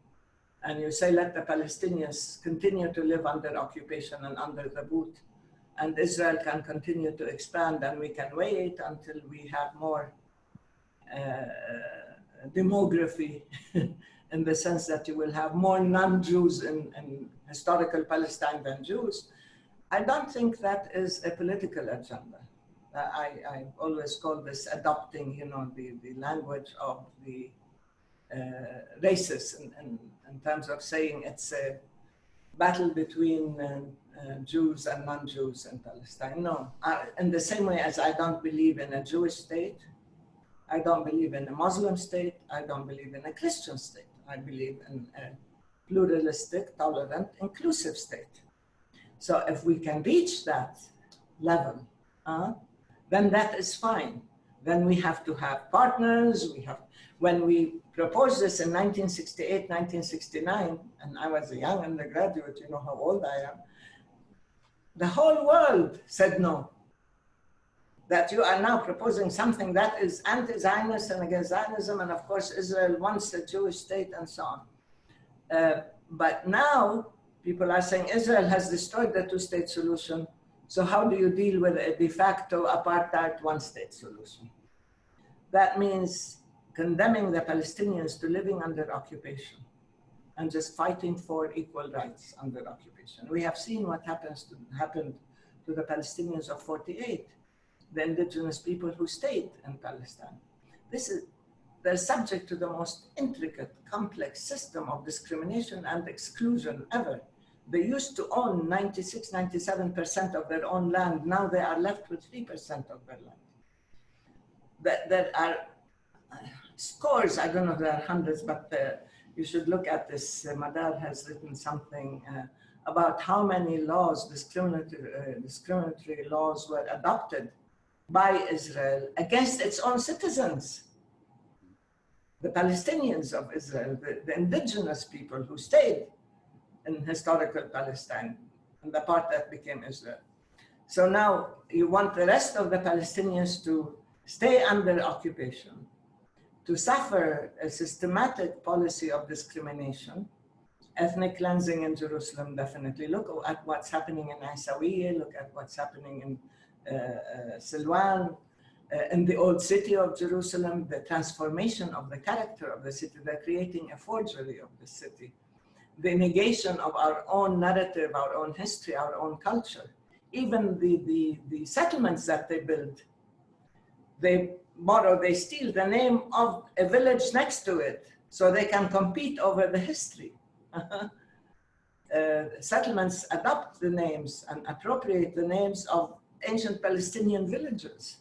and you say let the Palestinians continue to live under occupation and under the boot, and Israel can continue to expand, and we can wait until we have more demography in the sense that you will have more non-Jews in historical Palestine than Jews, I don't think that is a political agenda. I always call this adopting, the language of the racists in terms of saying it's a battle between Jews and non-Jews in Palestine. No, in the same way as I don't believe in a Jewish state, I don't believe in a Muslim state, I don't believe in a Christian state. I believe in a pluralistic, tolerant, inclusive state. So if we can reach that level, then that is fine. Then we have to have partners. When we proposed this in 1968, 1969, and I was a young undergraduate, you know how old I am, the whole world said no. That you are now proposing something that is anti-Zionist and against Zionism, and of course Israel wants a Jewish state and so on. But now people are saying Israel has destroyed the two-state solution, So how do you deal with a de facto apartheid one-state solution? That means condemning the Palestinians to living under occupation and just fighting for equal rights under occupation. We have seen what happened to the Palestinians of 48, the indigenous people who stayed in Palestine. They're subject to the most intricate, complex system of discrimination and exclusion ever. They used to own 96, 97% of their own land. Now they are left with 3% of their land. There are scores, I don't know if there are hundreds, but you should look at this. Madar has written something about how many laws, discriminatory laws were adopted by Israel against its own citizens. The Palestinians of Israel, the indigenous people who stayed in historical Palestine and the part that became Israel. So now you want the rest of the Palestinians to stay under occupation, to suffer a systematic policy of discrimination, ethnic cleansing in Jerusalem, definitely. Look at what's happening in Aisawiyah, look at what's happening in Silwan, in the old city of Jerusalem, the transformation of the character of the city. They're creating a forgery of the city. The negation of our own narrative, our own history, our own culture. Even the settlements that they build, they steal the name of a village next to it so they can compete over the history. Settlements adopt the names and appropriate the names of ancient Palestinian villages.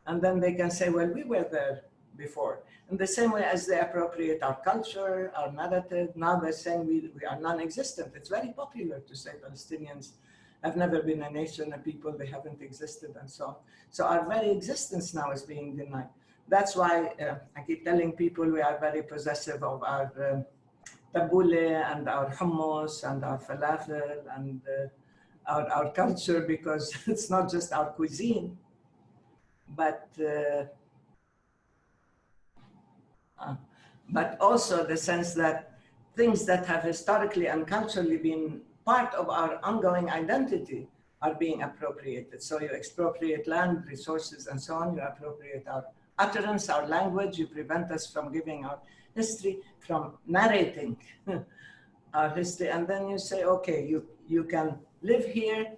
And then they can say, well, we were there before. In the same way as they appropriate our culture, our narrative, now they're saying we are non-existent. It's very popular to say Palestinians have never been a nation, a people, they haven't existed, and so on. So our very existence now is being denied. That's why I keep telling people we are very possessive of our tabbouleh and our hummus and our falafel and our culture, because it's not just our cuisine, but also the sense that things that have historically and culturally been part of our ongoing identity are being appropriated. So you expropriate land, resources, and so on. You appropriate our utterance, our language. You prevent us from giving our history, from narrating our history. And then you say, okay, you can live here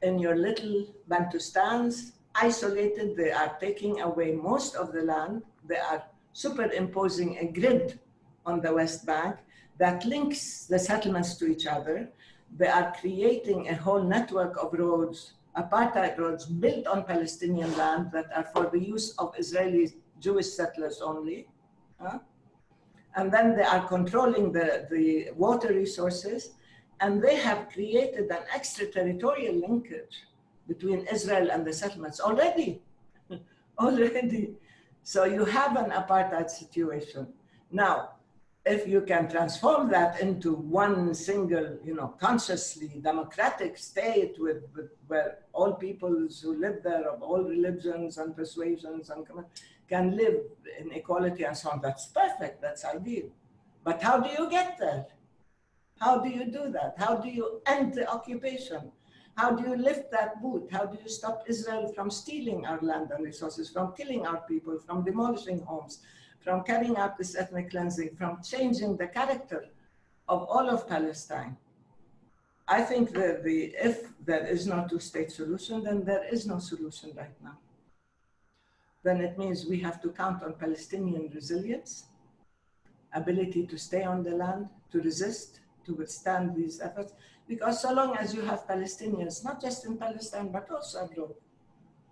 in your little Bantustans, isolated. They are taking away most of the land. They are superimposing a grid on the West Bank that links the settlements to each other. They are creating a whole network of roads, apartheid roads built on Palestinian land that are for the use of Israeli Jewish settlers only. And then they are controlling the water resources, and they have created an extraterritorial linkage between Israel and the settlements already. So you have an apartheid situation. Now, if you can transform that into one single, consciously democratic state where all peoples who live there of all religions and persuasions and can live in equality and so on, that's perfect, that's ideal. But how do you get there? How do you do that? How do you end the occupation? How do you lift that boot? How do you stop Israel from stealing our land and resources, from killing our people, from demolishing homes, from carrying out this ethnic cleansing, from changing the character of all of Palestine? I think that if there is no two-state solution, then there is no solution right now. Then it means we have to count on Palestinian resilience, ability to stay on the land, to resist, to withstand these efforts. Because so long as you have Palestinians, not just in Palestine, but also abroad,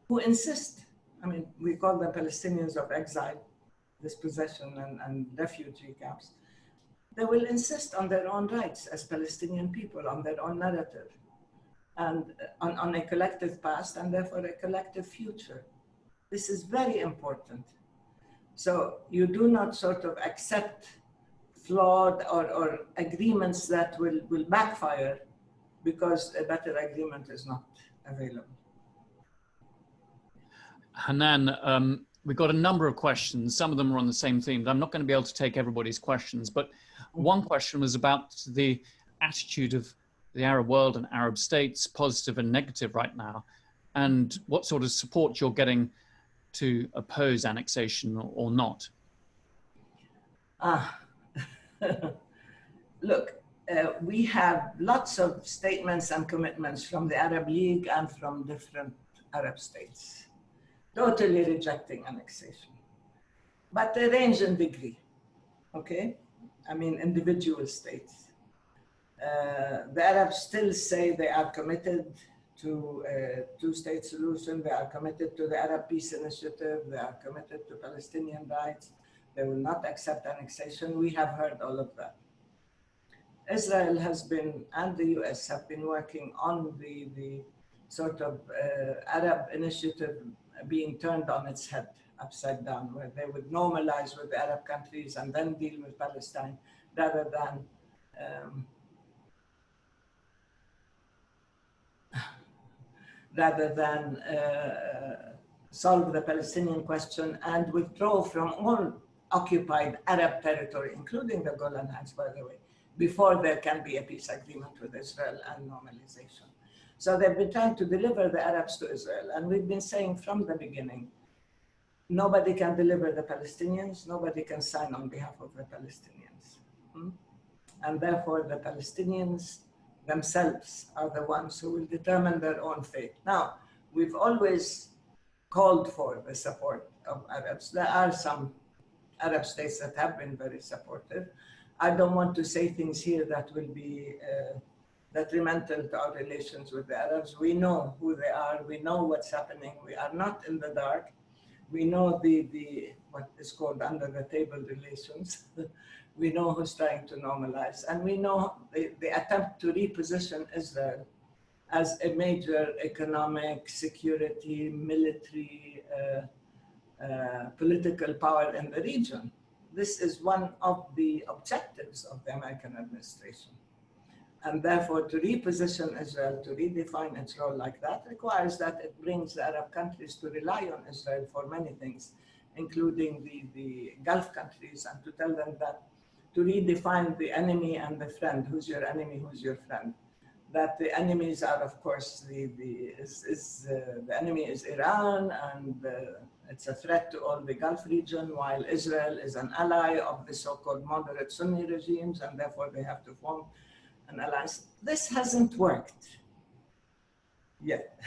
who insist, we call them Palestinians of exile, dispossession and refugee camps, they will insist on their own rights as Palestinian people, on their own narrative, and on a collective past, and therefore a collective future. This is very important. So you do not sort of accept flawed or agreements that will backfire because a better agreement is not available. Hanan, we've got a number of questions. Some of them are on the same theme, but I'm not going to be able to take everybody's questions. But one question was about the attitude of the Arab world and Arab states, positive and negative right now, and what sort of support you're getting to oppose annexation or not? Look, we have lots of statements and commitments from the Arab League and from different Arab states, totally rejecting annexation. But they range in degree, okay? I mean, individual states. The Arabs still say they are committed to a two-state solution. They are committed to the Arab Peace Initiative. They are committed to Palestinian rights. They will not accept annexation. We have heard all of that. Israel has been, and the US have been working on the sort of Arab initiative being turned on its head, upside down, where they would normalize with the Arab countries and then deal with Palestine rather than solve the Palestinian question and withdraw from all occupied Arab territory, including the Golan Heights, by the way, before there can be a peace agreement with Israel and normalization. So they've been trying to deliver the Arabs to Israel. And we've been saying from the beginning, nobody can deliver the Palestinians, nobody can sign on behalf of the Palestinians. And therefore the Palestinians themselves are the ones who will determine their own fate. Now, we've always called for the support of Arabs. There are some Arab states that have been very supportive. I don't want to say things here that will be detrimental to our relations with the Arabs. We know who they are. We know what's happening. We are not in the dark. We know the what is called under the table relations. We know who's trying to normalize. And we know the attempt to reposition Israel as a major economic, security, military, political power in the region. This is one of the objectives of the American administration. And therefore, to reposition Israel, to redefine its role like that, requires that it brings the Arab countries to rely on Israel for many things, including the Gulf countries, and to tell them that to redefine the enemy and the friend, who's your enemy, who's your friend, that the enemies are, of course, the enemy is Iran, and it's a threat to all the Gulf region, while Israel is an ally of the so-called moderate Sunni regimes, and therefore they have to form an alliance. This hasn't worked yet,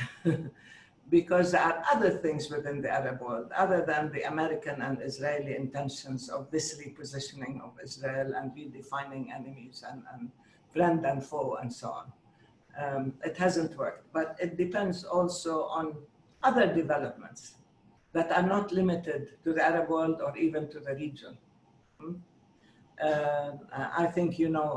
because there are other things within the Arab world, other than the American and Israeli intentions of this repositioning of Israel and redefining enemies and friend and foe and so on. It hasn't worked, but it depends also on other developments that are not limited to the Arab world or even to the region. I think you know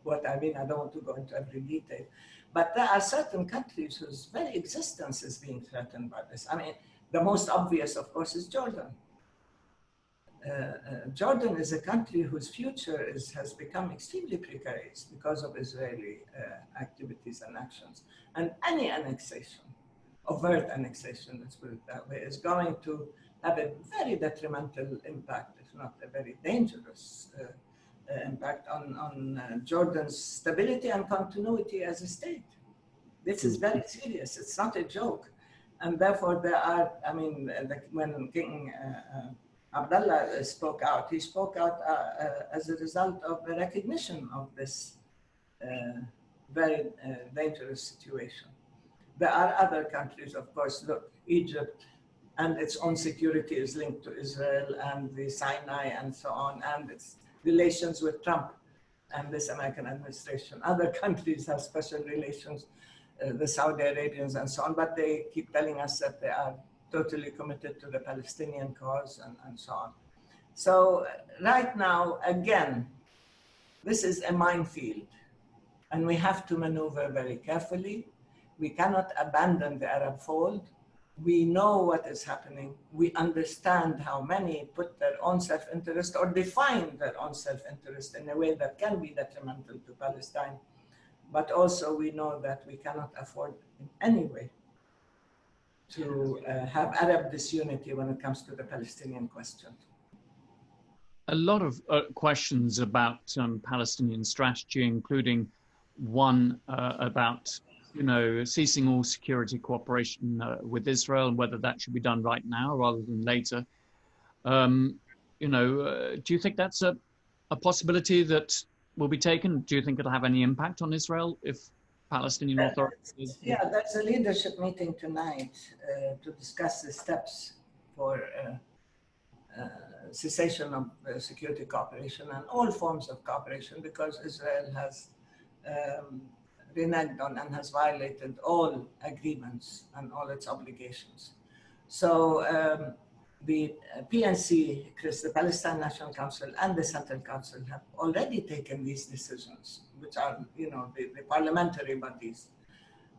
what I mean. I don't want to go into every detail, but there are certain countries whose very existence is being threatened by this. I mean, the most obvious, of course, is Jordan. Jordan is a country whose future has become extremely precarious because of Israeli activities and actions. And any annexation, overt annexation, let's put it that way, is going to have a very detrimental impact, if not a very dangerous impact on Jordan's stability and continuity as a state. This is very serious. It's not a joke. And therefore there are, I mean, when King Abdullah spoke out, he spoke out as a result of the recognition of this very dangerous situation. There are other countries, of course. Look, Egypt and its own security is linked to Israel and the Sinai and so on, and its relations with Trump and this American administration. Other countries have special relations, the Saudi Arabians and so on, but they keep telling us that they are totally committed to the Palestinian cause and so on. So right now, again, this is a minefield, and we have to maneuver very carefully. We cannot abandon the Arab fold. We know what is happening. We understand how many put their own self-interest or define their own self-interest in a way that can be detrimental to Palestine. But also we know that we cannot afford in any way to have Arab disunity when it comes to the Palestinian question. A lot of questions about Palestinian strategy, including one about, ceasing all security cooperation with Israel, and whether that should be done right now rather than later. Do you think that's a possibility that will be taken? Do you think it'll have any impact on Israel if Palestinian authorities? Yeah, there's a leadership meeting tonight to discuss the steps for cessation of security cooperation and all forms of cooperation, because Israel has reneged on and has violated all agreements and all its obligations. So the PNC, the Palestine National Council, and the Central Council have already taken these decisions, which are, the parliamentary bodies.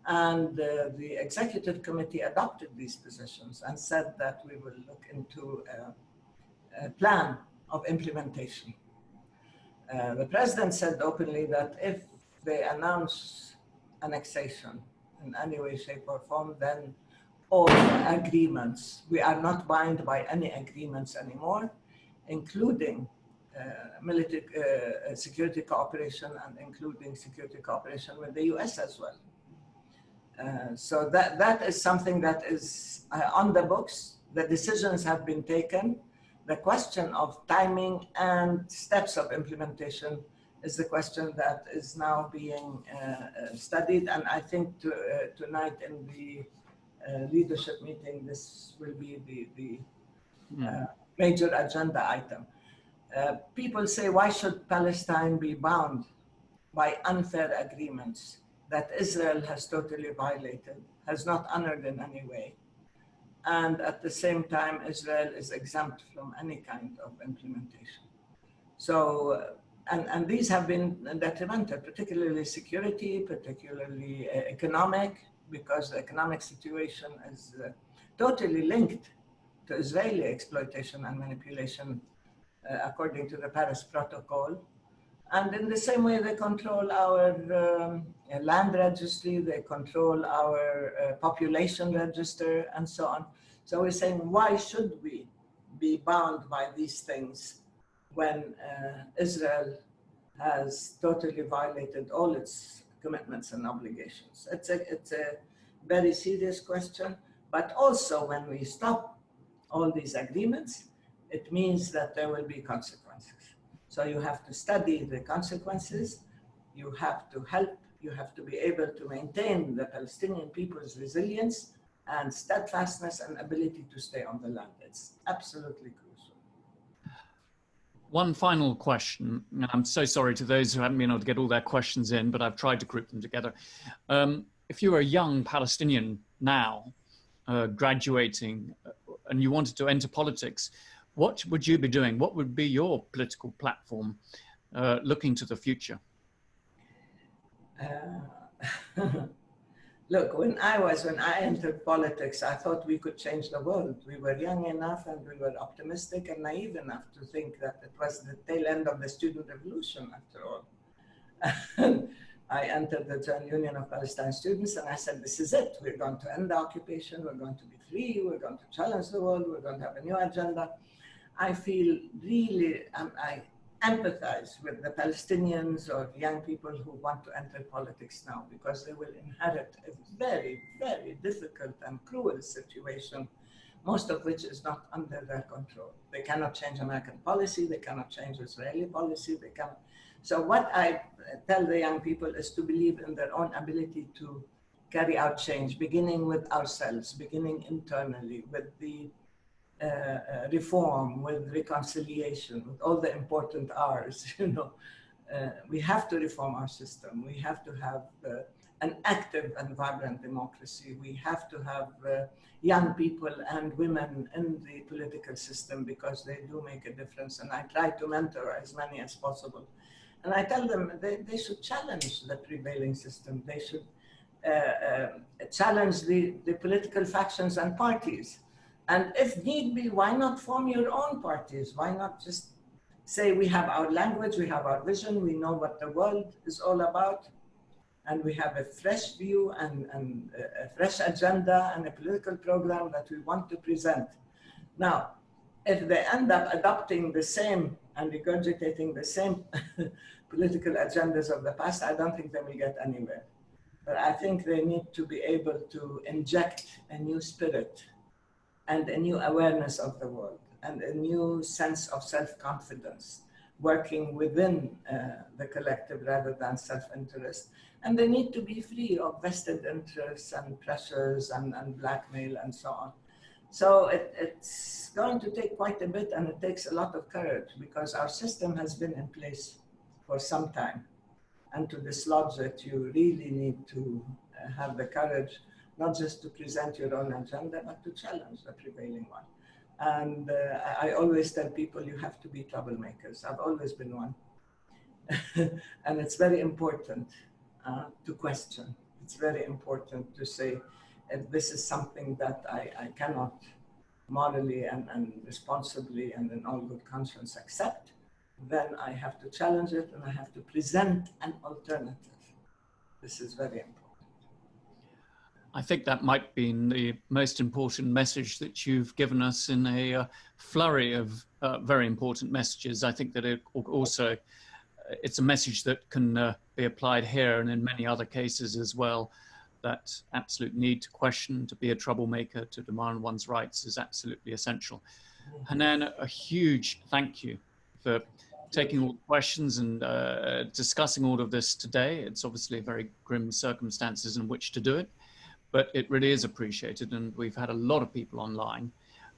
And the executive committee adopted these positions and said that we will look into a plan of implementation. The president said openly that if they announce annexation in any way, shape, or form, then all agreements, we are not bound by any agreements anymore, including military security cooperation and including security cooperation with the US as well. So that is something that is on the books. The decisions have been taken. The question of timing and steps of implementation is the question that is now being studied. And I think tonight in the leadership meeting, this will be the major agenda item. People say, why should Palestine be bound by unfair agreements that Israel has totally violated, has not honored in any way? And at the same time, Israel is exempt from any kind of implementation. So, and these have been detrimental, particularly security, particularly economic, because the economic situation is totally linked to Israeli exploitation and manipulation according to the Paris Protocol. And in the same way, they control our land registry, they control our population register, and so on. So we're saying, why should we be bound by these things when Israel has totally violated all its commitments and obligations? It's a very serious question, but also when we stop all these agreements, it means that there will be consequences. So you have to study the consequences, you have to help, you have to be able to maintain the Palestinian people's resilience and steadfastness and ability to stay on the land. It's absolutely crucial. One final question, and I'm so sorry to those who haven't been able to get all their questions in, but I've tried to group them together. If you were a young Palestinian now, graduating, and you wanted to enter politics, what would you be doing? What would be your political platform looking to the future? Look, when I entered politics, I thought we could change the world. We were young enough and we were optimistic and naive enough to think that it was the tail end of the student revolution, after all. I entered the Joint Union of Palestine Students and I said, this is it. We're going to end the occupation. We're going to be free. We're going to challenge the world. We're going to have a new agenda. I feel really, I empathize with the Palestinians or young people who want to enter politics now, because they will inherit a very, very difficult and cruel situation, most of which is not under their control. They cannot change American policy. They cannot change Israeli policy. They cannot. So what I tell the young people is to believe in their own ability to carry out change, beginning with ourselves, beginning internally with the reform, with reconciliation, with all the important R's. We have to reform our system. We have to have an active and vibrant democracy. We have to have young people and women in the political system, because they do make a difference. And I try to mentor as many as possible. And I tell them they should challenge the prevailing system. They should challenge the political factions and parties. And if need be, why not form your own parties? Why not just say, we have our language, we have our vision, we know what the world is all about, and we have a fresh view and a fresh agenda and a political program that we want to present. Now, if they end up adopting the same and regurgitating the same political agendas of the past, I don't think they will get anywhere. But I think they need to be able to inject a new spirit and a new awareness of the world and a new sense of self-confidence, working within the collective rather than self-interest. And they need to be free of vested interests and pressures and blackmail and so on. So it's going to take quite a bit, and it takes a lot of courage because our system has been in place for some time. And to dislodge it, you really need to have the courage, not just to present your own agenda, but to challenge the prevailing one. And I always tell people, you have to be troublemakers. I've always been one. And it's very important to question. It's very important to say, if this is something that I cannot morally and responsibly and in all good conscience accept, then I have to challenge it and I have to present an alternative. This is very important. I think that might be the most important message that you've given us in a flurry of very important messages. I think that it also, it's a message that can be applied here and in many other cases as well. That absolute need to question, to be a troublemaker, to demand one's rights is absolutely essential. Hanan, a huge thank you for taking all the questions and discussing all of this today. It's obviously very grim circumstances in which to do it, but it really is appreciated, and we've had a lot of people online.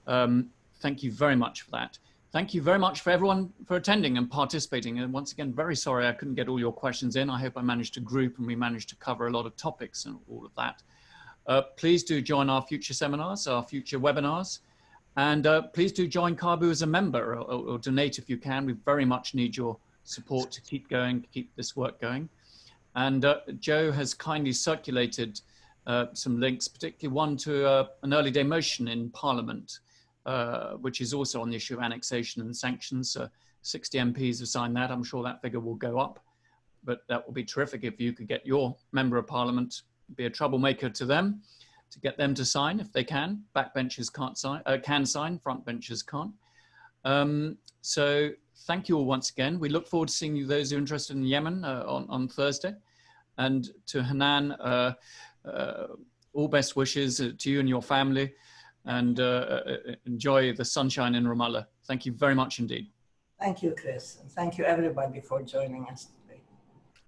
Thank you very much for that. Thank you very much for everyone for attending and participating. And once again, very sorry I couldn't get all your questions in. I hope I managed to group and we managed to cover a lot of topics and all of that. Please do join our future seminars, our future webinars. And please do join Caabu as a member or donate if you can. We very much need your support to keep going, to keep this work going. And Joe has kindly circulated some links, particularly one to an early day motion in Parliament, which is also on the issue of annexation and sanctions. 60 MPs have signed that. I'm sure that figure will go up, but that would be terrific if you could get your member of Parliament, be a troublemaker to them, to get them to sign if they can. Backbenchers can't sign, can sign, front benchers can't. So thank you all once again. We look forward to seeing you, those who are interested in Yemen on Thursday. And to Hanan, all best wishes to you and your family, and enjoy the sunshine in Ramallah. Thank you very much indeed. Thank you, Chris. And thank you everybody for joining us.